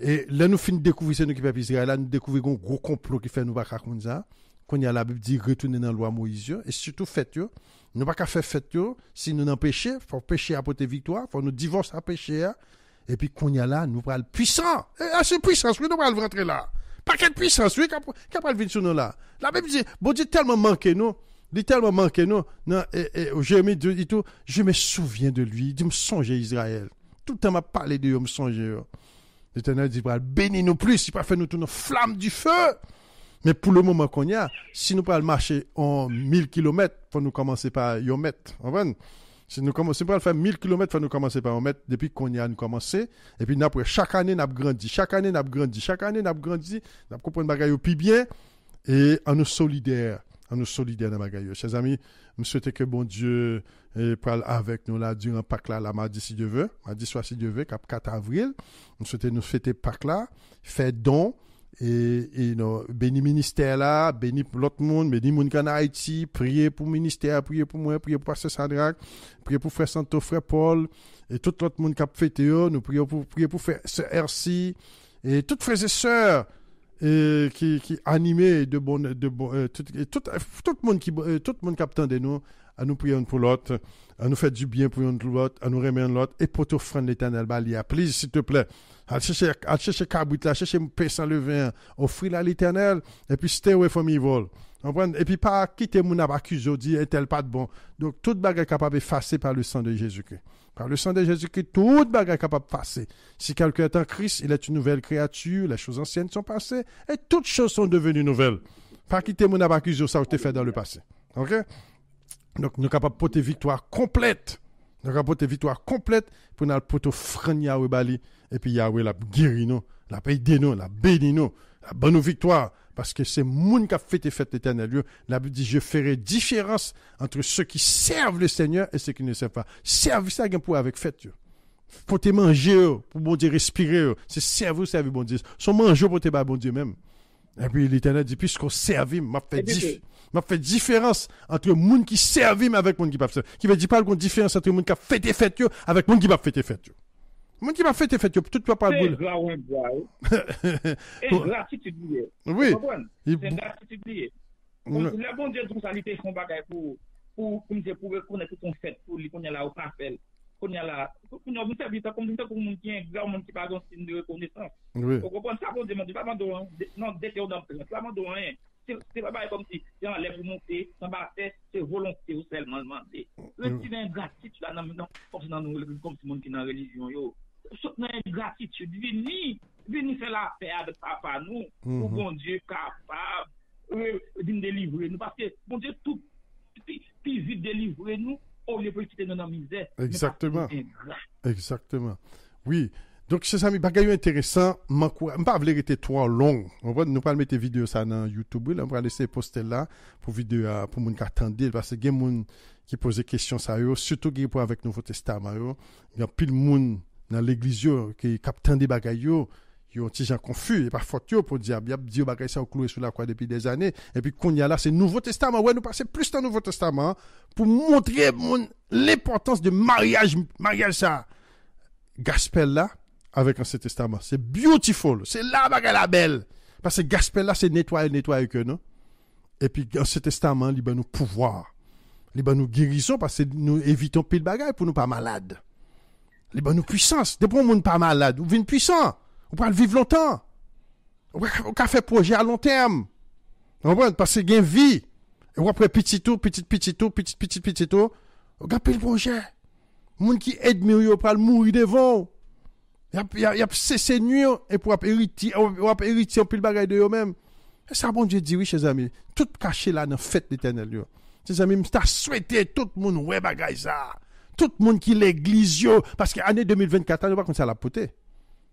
A: et là nous fin découvrir c'est nous qui peuple Israël là, nous découvrir un gros complot qui fait nous pas comme ça. Qu'on y a la Bible dit retourner dans la loi Moïse et surtout fête yo. Nous pas qu'à faire fête yo si nous n'en péché, faut pécher apporter victoire, faut nous divorcer à péché et puis qu'on y a là nous pral puissant. Et c'est puissance, oui nous pral rentrer là. Pas quelle puissance, oui qu'a pral venir sur nous là. La Bible dit bon Dieu tellement manqué nous. Il tellement manqué nous. Non, je me souviens de lui. Il me songe Israël. Tout le temps m'a parlé de lui, me songe. L'Éternel dit bénis nous plus, il pas fait nous tourner flamme du feu. Mais pour le moment qu'on y a, si nous pas marcher en 1000 km, faut nous commencer par 1 mètre. Si nous commençons par faire 1000 km, faut nous commencer par 1 mètre depuis qu'on y a nous commencer. Et puis après chaque année n'a grandi, chaque année n'a grandi, n'a comprendre bagaille plus bien et en nous solidaire. En nous solidaire dans bagaille. Chers amis, je souhaite que bon Dieu parle avec nous là durant Pâques là, mardi si Dieu veut, mardi soir si Dieu veut, 4 avril. Je souhaite nous fêter Pâques là, faire don et béni ministère là, béni pour l'autre monde, béni monde en Haïti, prier pour ministère, prier pour moi, prier pour Pasteur Sadrach, prier pour frère Santo, frère Paul et tout l'autre monde qui a fêté, nous prier pour frère Sœur RC et toutes frères et sœurs qui animé tout le monde qui attend de nous à nous prier pour l'autre, à nous faire du bien pour l'autre, à nous remercier l'autre et pour t'offrir l'Éternel balia. Please s'il te plaît, à chercher cabrit là, chercher pain sans levain, offrir à l'Éternel et puis stay away from evil. Et puis pas quitter mon accusé dit est-elle pas de bon. Donc toute bagarre capable effacer par le sang de Jésus-Christ. Par le sang de Jésus-Christ, toute bagarre capable de passer. Si quelqu'un est en Christ, il est une nouvelle créature, les choses anciennes sont passées, et toutes choses sont devenues nouvelles. Pas quitter mon accusé, ça a été fait dans le passé. Ok? Donc, nous sommes capables de porter victoire complète. Nous sommes capables de porter victoire complète pour nous porter frein Yahweh Bali. Et puis Yahweh la guéri nous, la paye nous, la béni nous, la bonne victoire. Parce que c'est moun qui a fait l'éternel. La Bible dit, je ferai différence entre ceux qui servent le Seigneur et ceux qui ne servent pas. Servir ça pour avec fête. Pour te manger, pour bon Dieu respirer. C'est servir bon Dieu. Son manger pour te battre bon Dieu même. Et puis l'éternel dit, puisqu'on servit, m'a fait différence entre moun qui servit avec moun qui pas servir. Qui veut dire pas qu'on différence entre moun qui a fait tes fêtes avec moun qui pas fait tes fêtes. Moun qui pas fait tes fêtes, tout pas pas
C: boule. Et gratitude liée.
A: Oui.
C: C'est gratitude liée. Le bon Dieu tout ça, il fait son bagage pour reconnaître ton fait pour lui qu'on y a là au parfait. Qu'on y a là, qu'on y a vous servir comme pour moun qui est grand monde qui pas un signe de reconnaissance.
A: Oui.
C: Vous comprenez ça, bon Dieu, pas mandon non détérioration, pas mandon rien. C'est pas comme si on allait pour monter, ça va faire c'est volonté ou seulement demander. Retirer ingratitude là non comme si monde qui dans religion yo. Soutenir ingratitude, venir faire la paix avec papa nous, pour bon Dieu capable de nous délivrer nous parce que bon Dieu tout plus vite délivrer nous au lieu de quitter dans la misère.
A: Exactement. Oui. Donc, c'est ça, mais bagaille intéressant, m'en pas vouloir être trop long. On va nous pas mettre vidéo ça dans YouTube, là, on va laisser poster là pour vidéo pour moun qui attendent parce que gen moun qui pose des questions ça yo, surtout qui pour avec Nouveau Testament yo, il y a pile moun dans l'église yo qui captent des bagaille yo un petit gens confus et pas faute yo pour dire bien Dieu bagaille ça cloué sur la croix depuis des années et puis qu'on y a là c'est Nouveau Testament ouais nous passer plus dans Nouveau Testament pour montrer l'importance de mariage ça gospel là avec l'Ancien Testament. C'est beautiful. C'est là bagaille la belle. Parce que gospel là, c'est nettoyer que non. Et puis, l'Ancien Testament, il va nous pouvoir. Il va nous guérison parce que nous évitons pile bagaille pour nous pas malades. Il va nous puissance. Depuis qu'on n'est pas malade, vous venez puissant. Vous pouvez vivre longtemps. Vous pouvez faire projet à long terme. Vous comprenez? Parce que gain vie. ou après petit tout, regarde le projet. Moun qui aide mieux pour mourir devant. Y a cessé nuit et pour hériter un pile bagaille de eux-mêmes. Et ça, bon Dieu dit, oui, chers amis, tout caché là dans fête d'éternel, yo. Chers amis, m'ta souhaité tout le monde, ouais, bagaille ça. Tout le monde qui l'église, yo. Parce que l'année 2024, on ne va pas comme ça la poter.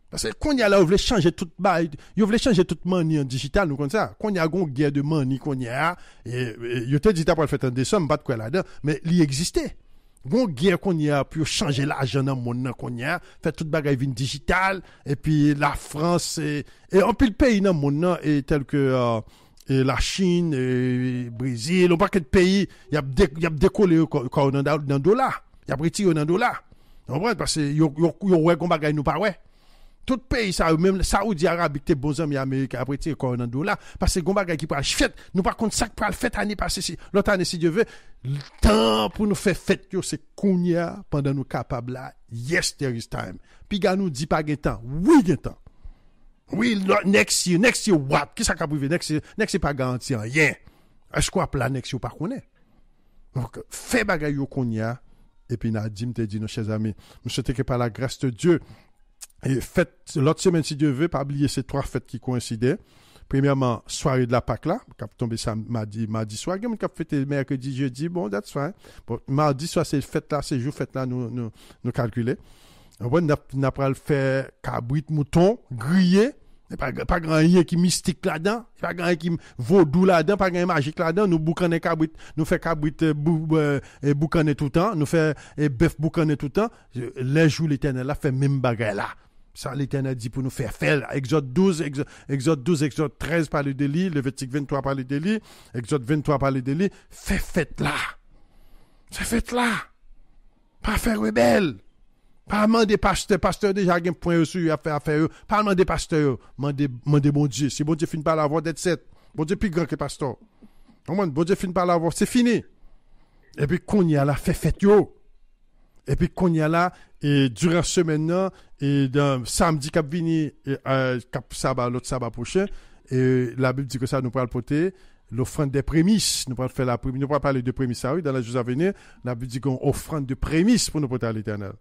A: Parce que quand il y a là, on voulait changer toute bail, on voulait changer toute money en digital, nous comme ça. Quand il y a une guerre de money, qu'on y a, et yo te dit, t'as pas le fait en décembre, pas de quoi là-dedans, mais il existait. Gon guerre qu'on y a pour changer l'argent dans le monde qu'on y a, faire toute bagaille vin digital, et puis la France, et on peut le pays dans le monde, et tel que et la Chine, et Brésil, on paquet de pays, il y a décollé quand dans le dollar, il y a retiré dans le dollar. On comprend parce que yo ouais qu'on bagaille nous pas ouais. Tout pays ça même Saoudi Arabique tes bons amis américains après tirer quand on dollar parce que gon bagay qui pral fête nous par contre ça pral fête année passée si l'autre année si Dieu veut le temps pour nous faire fête yo c'est kounya pendant nous capable là yes there is time puis gars nous dit pas gain temps oui gain temps oui next year what qui ça ka privé next year pas garanti rien est-ce qu'on plan next year pas connaît donc fait bagay yo kounya et puis Nadim te dit nos chers amis nous souhaitons que par la grâce de Dieu et fête, l'autre semaine, si Dieu veut, pas oublier ces 3 fêtes qui coïncidaient. Premièrement, soirée de la Pâque là, qui a tombé ça mardi soir. Il y a qui a fêté mercredi, jeudi, bon, that's fine. Bon, mardi soir, c'est fête là, ces jours fête là, nous calculer. On n'a pas le faire cabrit, mouton, grillé. Pas grand rien qui mystique là-dedans, pas grand rien qui vaudou là-dedans, pas grand magique là-dedans. Nous boucaner cabrit, nous fait cabrit boucaner tout le temps, nous fait bœuf boucaner tout le temps. Les jours l'Éternel là fait même bagaille là. Ça, l'Éternel dit pour nous faire. Exode 12, Exode 13 parle de lui, Lévitique 23 parle de lui, Exode 23 parle de lui. Fais fête là. Fais fête là. Pas faire rebelle. Pas demander pasteur déjà gen point dessus à faire pas demander pasteur, demander bon Dieu. Si bon Dieu finit par l'avoir d'être 7. Bon Dieu plus grand que pasteur. Bon Dieu finit par l'avoir, c'est fini. Et puis qu'on y a là fait fête yo. Et puis qu'on y a là et durant semaine là et dans samedi cap vini cap sabbat l'autre sabbat prochain et la Bible dit que ça nous pral porter l'offrande des prémices, nous pral faire la prémisse, nous pral parler de prémices oui dans les jours à venir, la Bible dit qu'on offrande de prémices pour nous porter à l'Éternel.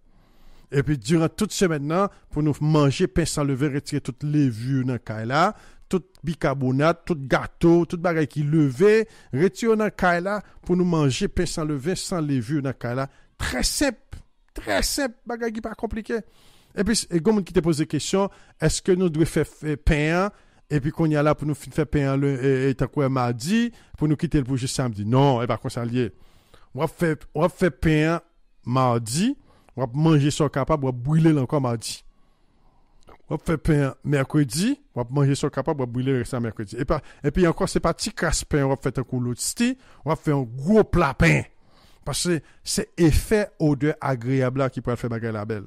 A: Et puis, durant toute semaine, là, pour nous manger pain sans lever, retirer toutes les vues dans le cas là, tout bicarbonate, tout gâteau, tout bagaille qui levé, retirer dans le cas là, pour nous manger pain sans lever, sans les vues dans le cas là. Très simple, bagaille qui pas compliqué. Et puis, comme qui te pose des questions, est-ce que nous devons faire pain, et puis qu'on y a là pour nous faire pain et tant quoi mardi, pour nous quitter le projet samedi? Non, et pas quoi ça lié. On va faire pain mardi, on va manger ça capable, on va brûler encore mardi. On va faire pain mercredi, on va manger ça capable, on va brûler ça mercredi. Et puis encore, c'est pas petit casse-pain, on va faire un coup l'autre style, on va faire un gros plat pain. Parce que c'est effet odeur agréable là qui peut faire bagarre la belle.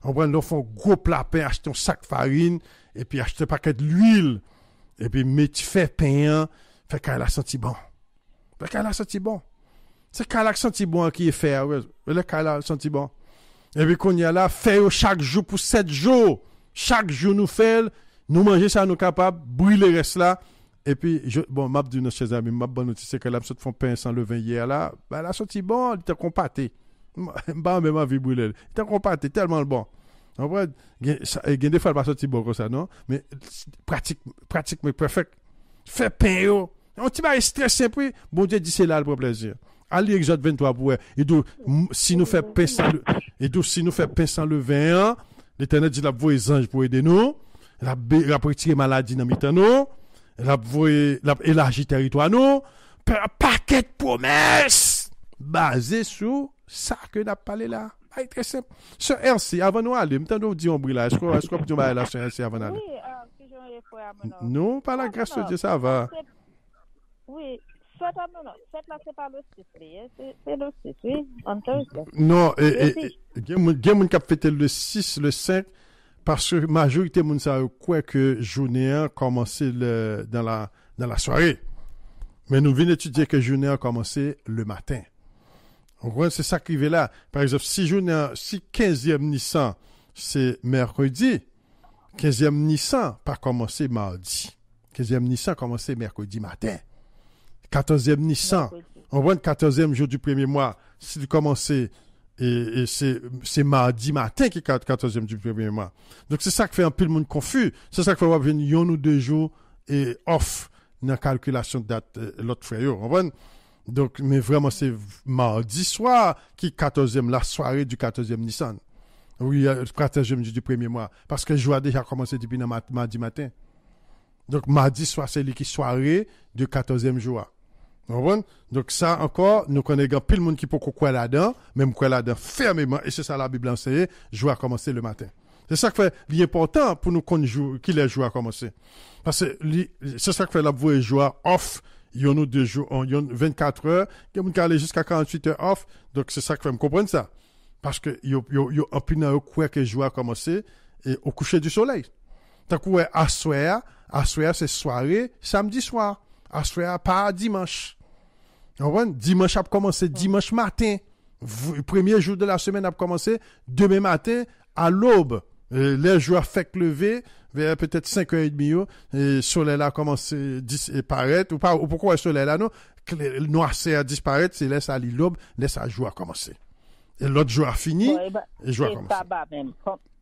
A: On va faire un gros plat pain, acheter un sac de farine, et puis acheter un paquet d'huile, et puis mettre fait pain, fait qu'elle a senti bon. C'est qu'elle a senti bon qui est fait, ouais. Le qu'elle a senti bon. Et puis qu'on y a là, fait chaque jour pour 7 jours. Chaque jour nous fait, nous manger ça, nous capables, brûler le reste là. Et puis, m'a dit nos chers amis, m'a bonne notice, c'est que la petite font pain sans levain hier là, ben, la sorti bon, il était compacté. Bah, même envie brûler. Il était compacté, tellement bon. En vrai, il y a des fois, il pas sorti bon comme ça, non? Mais, pratique, mais perfect. Fait pain, yo. On t'y va stress simple, bon Dieu dit c'est là le plaisir. Allez, Exode 23 pour et donc, si nous fait pain sans levain, l'Éternel dit la voix les anges pour aider nous, la retirer maladie dans mitan nous, la élargir territoire nous, un paquet de promesses basées sur ça que n'a parlé là. C'est très simple. Sur RC, avant nous aller, maintenant nous disons là, est-ce qu'on peut dire là sur RC avant d'aller?
D: Oui,
A: non, pas la grâce de Dieu, ça va.
D: Oui. C'est pas le 6, c'est le 6, oui, on Thursday.
A: Non, il y a des gens qui ont fêté le 6, le 5, parce que la majorité de gens croient que journée a commencé dans la soirée. Mais nous venons étudier que journée a commencé le matin. Donc, c'est ça qui est là. Par exemple, si 15e Nissan, c'est mercredi, 15e Nissan pas commencé mardi. 15e Nissan a commencé mercredi matin. 14e Nissan. On voit le 14e jour du premier mois. Si tu commences, et c'est mardi matin qui est 14e du premier mois. Donc, c'est ça qui fait un peu le monde confus. C'est ça qui fait venir 1 ou 2 jours et off dans la calculation de date l'autre frère. On voit? Donc, mais vraiment, c'est mardi soir qui est 14e, la soirée du 14e Nissan. Oui, le 14e du premier mois. Parce que le jour a déjà commencé depuis mardi matin. Donc, mardi soir, c'est qui soirée du 14e jour. Donc, ça encore, nous connaissons pile le monde qui peut croire là-dedans, même croire là-dedans fermement, et c'est ça la Bible enseigne, jour a commencé le matin. C'est ça qui fait l'important pour nous qu'on joue, qu'il est jour a commencé. Parce que c'est ça qui fait la voie jour off, il y en a 2 jours, il y a 24 heures, il y a aller jusqu'à 48 heures off, donc c'est ça qui fait me comprendre ça. Parce que il y a un peu de quoi que jour a commencé, et au coucher du soleil. Tant que à soir, c'est soirée, samedi soir. À soir, pas dimanche. Dimanche a commencé dimanche matin. Premier jour de la semaine a commencé demain matin à l'aube. Les jours fait lever vers peut-être 5h30. Le soleil a commencé à disparaître. Ou pourquoi le soleil là, non? Le noirceur a disparaître, c'est laisse aller l'aube, laisse à jour a commencé. Et l'autre jour a fini, et jour a commencé.
D: Sabbat même.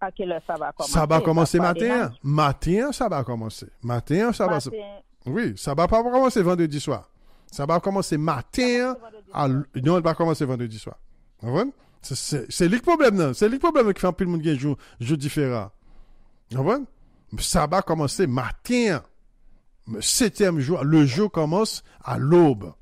D: À quelle heure ça va commencer?
A: Ça va commencer matin. Matin, ça va commencer. Matin, ça va. Oui, ça va pas commencer vendredi soir. Ça va commencer matin. Non, elle va commencer vendredi soir. C'est le problème, non? C'est le problème qui fait un peu le monde qui joue différent. Ça va commencer matin. Le 7e jour, le jour commence à l'aube.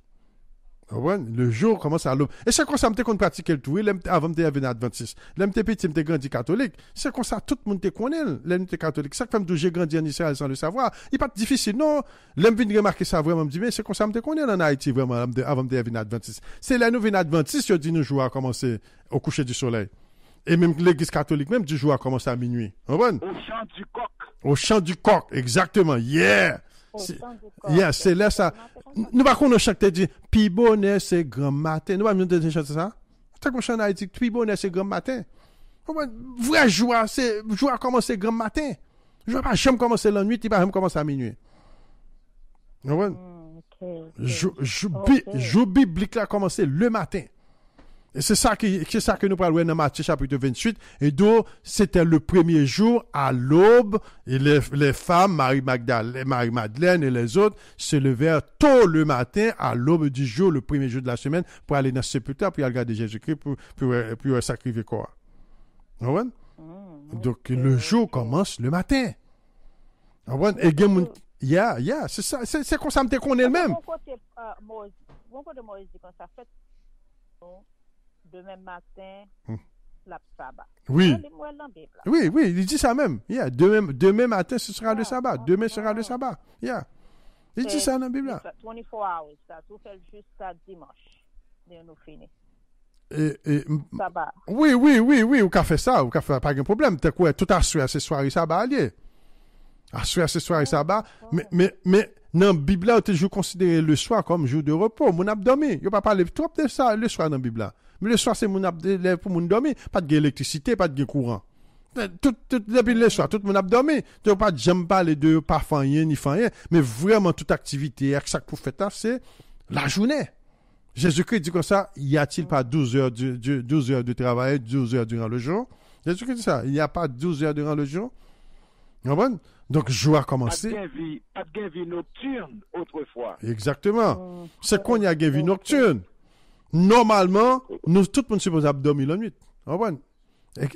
A: Le jour commence à l'aube. Et c'est comme ça que je pratique le tout. Avant de devenir adventiste. J'étais petit, j'étais grandi catholique. C'est comme ça tout le monde te connaît. J'étais catholique. C'est comme ça j'ai grandi en Israël sans le savoir. Il n'est pas difficile, non. J'aime bien remarquer ça vraiment. Je me dis, mais c'est comme ça que je connais en Haïti vraiment avant de devenir adventiste. C'est la nouvelle adventiste qui dit nous jouons à commencer au coucher du soleil. Et même l'église catholique, même du jour à commencer à minuit.
B: Au chant du coq.
A: Au chant du coq, exactement. Yeah! C'est là ça. Nous pas qu'on chante dit pi bonheur c'est grand matin. Nous pas nous chanter ça. C'est qu'on chante Haïti pi bonheur c'est grand matin. Vrai joie c'est joie commencer grand matin. Joie pas jamais commencer la nuit, il pas jamais commencer à minuit. Jour biblique là commencer le matin. Et c'est ça que nous parlons dans Matthieu chapitre 28. Et donc, c'était le premier jour à l'aube. Et les femmes, Marie-Madeleine et les autres, se levèrent tôt le matin à l'aube du jour, le premier jour de la semaine, pour aller dans le sépulcre, puis regarder Jésus-Christ pour sacrifier quoi. Donc, le jour commence le matin. Et c'est ça, c'est comme ça que qu'on est même.
D: Mon côté Moïse dit quand ça fait demain matin, la sabbat.
A: Oui, il dit ça même. Demain matin, ce sera le sabbat. Demain sera le sabbat. Il dit ça dans la Bible.
D: 24 hours, ça tout fait jusqu'à dimanche. Et nous finissons.
A: Sabbat. Oui, ou qu'a fait ça, pas de problème. T'as quoi, tout à soir, c'est soirée sabbat allié. À soir, c'est soirée sabbat. Mais, dans la Bible, on a toujours considéré le soir comme jour de repos. Mon abdomen. Il n'y a pas parlé trop de ça, le soir dans la Bible. Mais le soir, c'est pour mon dormir. Pas d'électricité, pas de courant. Depuis le soir, tout mon abdomen. Tu n'as pas jamais parler de pas faire rien, ni faire rien. Mais vraiment, toute activité, avec ça que vous faites, c'est la journée. Jésus-Christ dit comme ça, y a-t-il pas 12 heures de travail, 12 heures durant le jour? Jésus-Christ dit ça. Il n'y a pas 12 heures durant le jour. Donc, jour a commencé.
B: Pas de vie nocturne autrefois.
A: Exactement. C'est qu'on y a une vie nocturne. Normalement, tout le monde suppose dormir la nuit.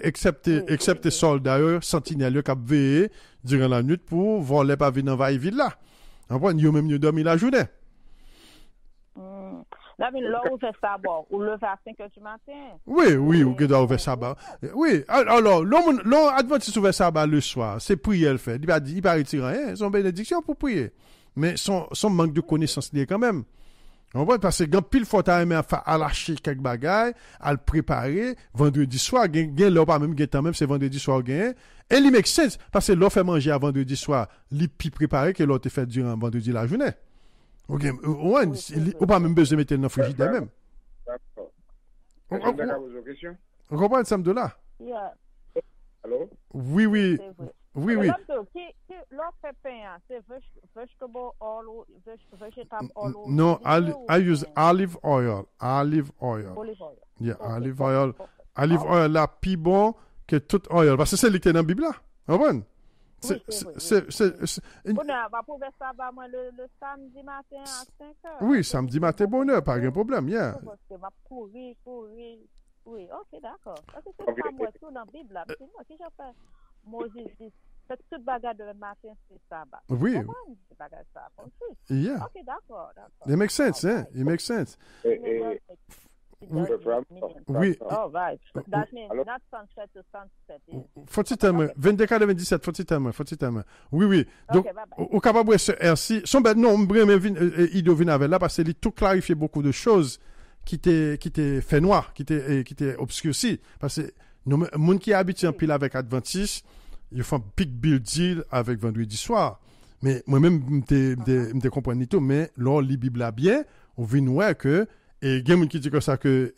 A: Excepté soldats, sentinelles qui ont veillé durant la nuit pour voler pas venir dans la ville là. Ils ont même dormi la journée.
D: Là, on fait sabbat, ou lever à 5h du matin.
A: Oui, on doit ouvrir sabbat. Oui, alors, l'adventiste ouvre sabbat le soir, c'est prier le fait. Il va retirer rien, son bénédiction pour prier. Mais son manque de connaissance lié quand même. On voit parce que quand pile faut à lâcher quelques bagailles, à le préparer vendredi soir, là pas même temps même c'est vendredi soir gain. Et il make sense parce que l'on fait manger à vendredi soir, il puis préparer que l'autre fait durant vendredi la journée. OK, ou pas même besoin de mettre dans le frigidaire même.
B: D'accord.
A: On comprend ça de là?
B: Allô?
A: Oui. Oui, oui.
D: L'autre fait pain, c'est vegetable oil, vegetable oil.
A: No, I use olive oil. Olive oil.
D: Olive oil.
A: Yeah,
D: Okay.
A: olive oil. Olive oil là, plus bon que tout oil. Parce que c'est ce qui est dans la Bible là. Vous
D: Bonheur, va pouvoir ça le samedi matin à 5h.
A: Oui, samedi matin, bonheur, pas de problème, yeah.
D: Parce que va courir. Oui, ok, d'accord. Parce que c'est pas moi tout dans la Bible là. C'est moi qui j'ai fait. Moses dit, faites toute bagarre de matin, c'est sabbat.
A: Oui.
D: C'est bagarre ça, compris.
A: Yeah.
D: Ok, d'accord.
A: It makes sense, hein? It makes sense. Oui.
D: Oh, right. That means not sunset to sunset.
A: Faut-il terminer? 22h27, faut-il terminer? Oui. Donc, au capable de RC, son ben non, il vient avec là parce qu'il tout clarifié beaucoup de choses qui étaient fait noir, qui étaient obscurcies. Parce que nous, gens qui habitent en pile avec Adventiste, ils font big build deal avec vendredi soir. Mais moi-même, je comprends tout, mais lors la Bible là bien, on vient voir que, et il y a des gens qui disent que ça, que,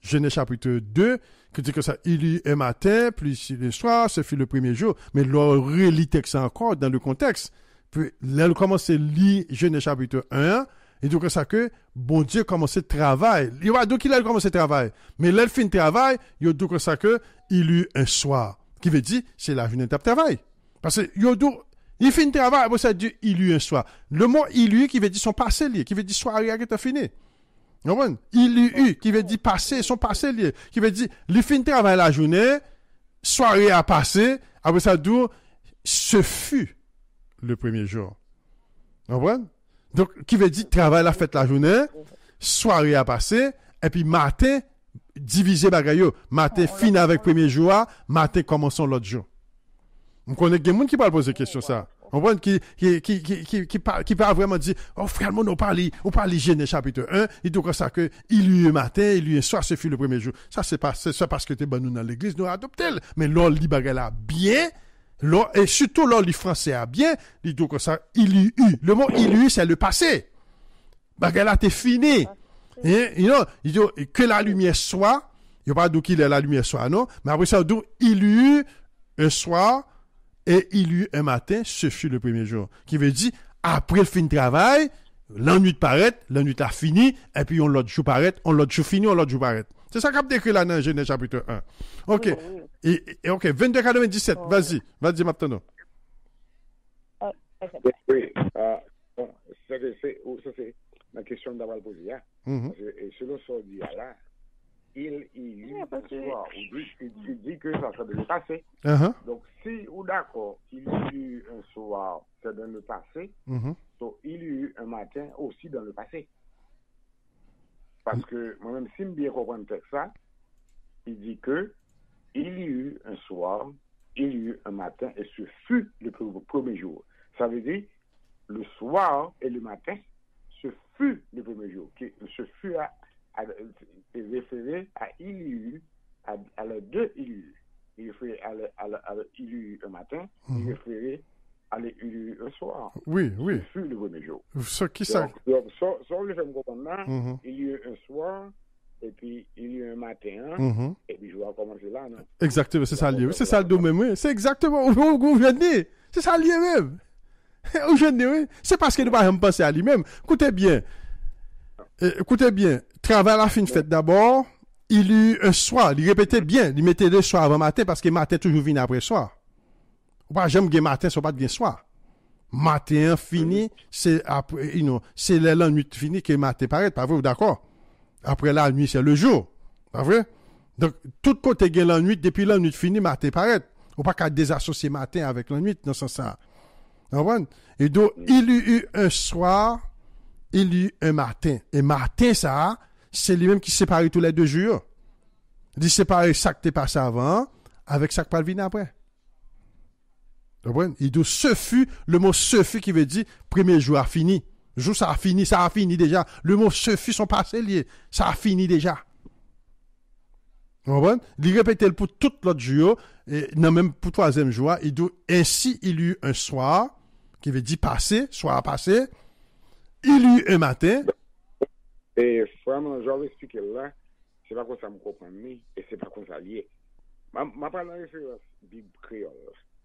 A: Genèse chapitre 2, qui dit que ça, il y a un matin, plus le soir, ce fut le premier jour. Mais leur relit texte encore dans le contexte. Puis, là, elle commence à lire Genèse chapitre 1, et donc, ça que, bon Dieu commence le travail. Il va donc il a commencé le travail. Mais là, il fait le travail, il y a donc ça que, il y a eu un soir. Qui veut dire, c'est la journée de travail. Parce que, il fait un travail, après ça dit, il y a eu un soir. Le mot il y a eu, qui veut dire son passé lié, qui veut dire soirée qui est fini. Vous comprenez? Il y a eu, qui veut dire passé, son passé lié, qui veut dire, il fait un travail la journée, soirée a passé, après ça dit, ce fut le premier jour. Vous comprenez? Donc, qui veut dire, travail la fête la journée, soirée a passé, et puis matin, diviser bagayo. Matin, fin avec premier jour, matin, commençons l'autre jour. On connaît des gens qui parlent poser question ça. On voit qui parle vraiment dire, oh frère, on parle Genèse chapitre 1, il dit comme ça que, il y a eu matin, il y a eu soir, ce fut le premier jour. Ça, c'est parce que t'es bon, nous dans l'église, nous adoptons. Mais l'or, li bagay là, bien, et surtout l'or, li français a bien, il dit comme ça, il y a eu. Le mot il y a eu, c'est le passé. Bagay là, t'es fini. Il dit que la lumière soit, il n'y a pas d'où qu'il est la lumière soit, non, mais après ça, d'où il y a eu un soir, et il y a eu un matin, ce fut le premier jour. Qui veut dire, après le fin de travail, l'ennui paraît, l'ennui a fini, et puis on l'autre jour paraît, on l'autre jour fini, on l'autre jour paraît. C'est ça qu'a décrit là dans Genèse chapitre 1. Ok. Et ok, 22h97, vas-y maintenant.
E: Oui, bon, ça c'est la question d'avoir posée. Et selon ce qu'on dit là, il dit que ça serait dans le passé. Donc, si ou d'accord, il y a eu un soir, c'est dans le passé, donc il y a eu un matin aussi dans le passé. Parce que moi-même, si je bien comprends ça, il dit que il y a eu un soir, il y a eu un matin, et ce fut le premier jour. Ça veut dire, le soir et le matin, ce fut le premier jour. Ce fut référé à il y a eu, à les deux il y a eu. Il référé à il y a eu un matin, il référé à il y a eu un soir.
A: Oui.
E: Ce fut le premier jour.
A: Ça, qui ça?
E: Donc, on le fait comprendre là, il y a eu un soir, et puis il y a eu un matin, et puis je vais commencer là, non?
A: Exactement, c'est ça lié. C'est ça le domaine, oui. C'est exactement où vous venez. C'est ça lié même. Aujourd'hui, oui. C'est parce que nous ne pouvons pas penser à lui-même. Écoutez bien. Travail à la fin de fête d'abord. Il y a eu un soir. Il répétait bien. Il mettait le soir avant matin parce que matin toujours vient après soir. Ou pas, j'aime bien matin, ça pas bien soir. Matin fini, c'est après, c'est la nuit finie que matin paraît. Pas vrai, d'accord? Après la nuit, c'est le jour. Pas vrai? Donc, tout côté gagne la nuit, depuis la nuit finie, matin paraît. Ou pas qu'à désassocier matin avec la nuit, dans ce sens-là. Et donc, il y a eu un soir, il y a eu un matin. Et matin, ça, c'est lui-même qui sépare tous les 2 jours. Il sépare ça qui t'est passé avant, avec ça qui va venir après. Il dit, ce fut, le mot ce fut qui veut dire, premier jour a fini. Jour, ça a fini déjà. Le mot ce fut son passé lié. Ça a fini déjà. Il répétait pour tout l'autre jour, et non, même pour 3e jour, il dit, ainsi il y a eu un soir, qui veut dire passé, soir passé, il y a eu un matin.
E: Et vraiment, j'avais expliqué là, c'est pas comme ça me comprendre, et c'est pas comme ça lié. Ma parle en référence Bible créole.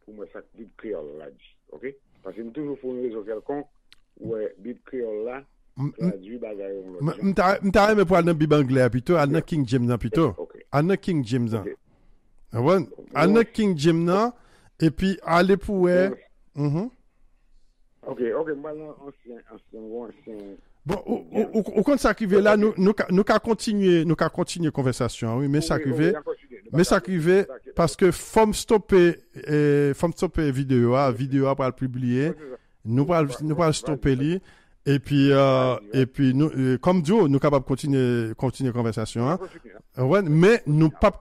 E: Pour moi, ça Bible créole l'a dit. OK? Parce que nous toujours faut une raison quelconque où Bible créole là traduit bagaille.
A: M'ta aimé pour aller dans Bible anglais plutôt, aller dans King James plutôt. Aller dans King James. Ouais, aller dans King James et puis aller pour
E: OK, moi ancien.
A: Bon, au compte ça qui là, nous continuer la conversation, oui, mais ça arrive parce que faut stopper vidéo pour le publier, nous pas stopper lui et puis nous comme Joe nous capable continuer la conversation, ouais, mais nous pas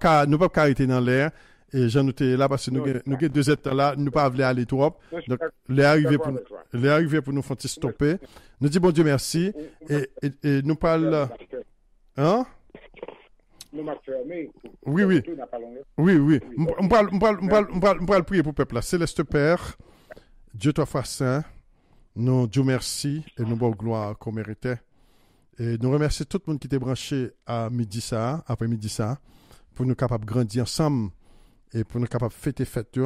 A: arrêter dans l'air. Et j'en noté là parce que nous avons 2 états là, nous pas aller trop. Donc, les arrivés pour nous faire stopper. Nous disons bon Dieu merci. Et nous parlons. Hein? Oui. On parle prier pour le peuple là. Céleste Père, Dieu toi fois saint, nous Dieu merci et nous bonne gloire qu'on méritait. Et nous remercions tout le monde qui était branché à midi ça, après-midi ça, pour nous capables de grandir ensemble. Et pour nous capables de fêter fête,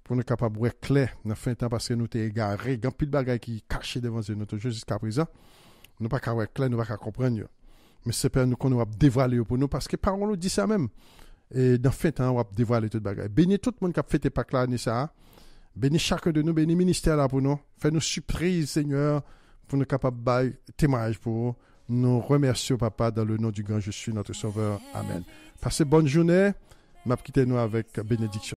A: pour nous capables de voir clair dans la fin de temps parce que nous sommes égarés, il y a plus de bagages qui cachés devant nous jusqu'à présent. Nous ne pouvons pas voir clair, nous ne pouvons pas comprendre. Mais c'est pas nous qu'on va dévoiler pour nous parce que parole nous dit ça même. Et dans la fin de temps, on va dévoiler tout le bagage. Bénis tout le monde qui a fêté Pâques là, ça. Bénis chacun de nous, bénis le ministère là pour nous. Fais-nous surprise, Seigneur, pour nous capables de témoignage pour nous remercions, Papa, dans le nom du grand Je suis notre Sauveur. Amen. Passez bonne journée. M'a quitté nous avec bénédiction.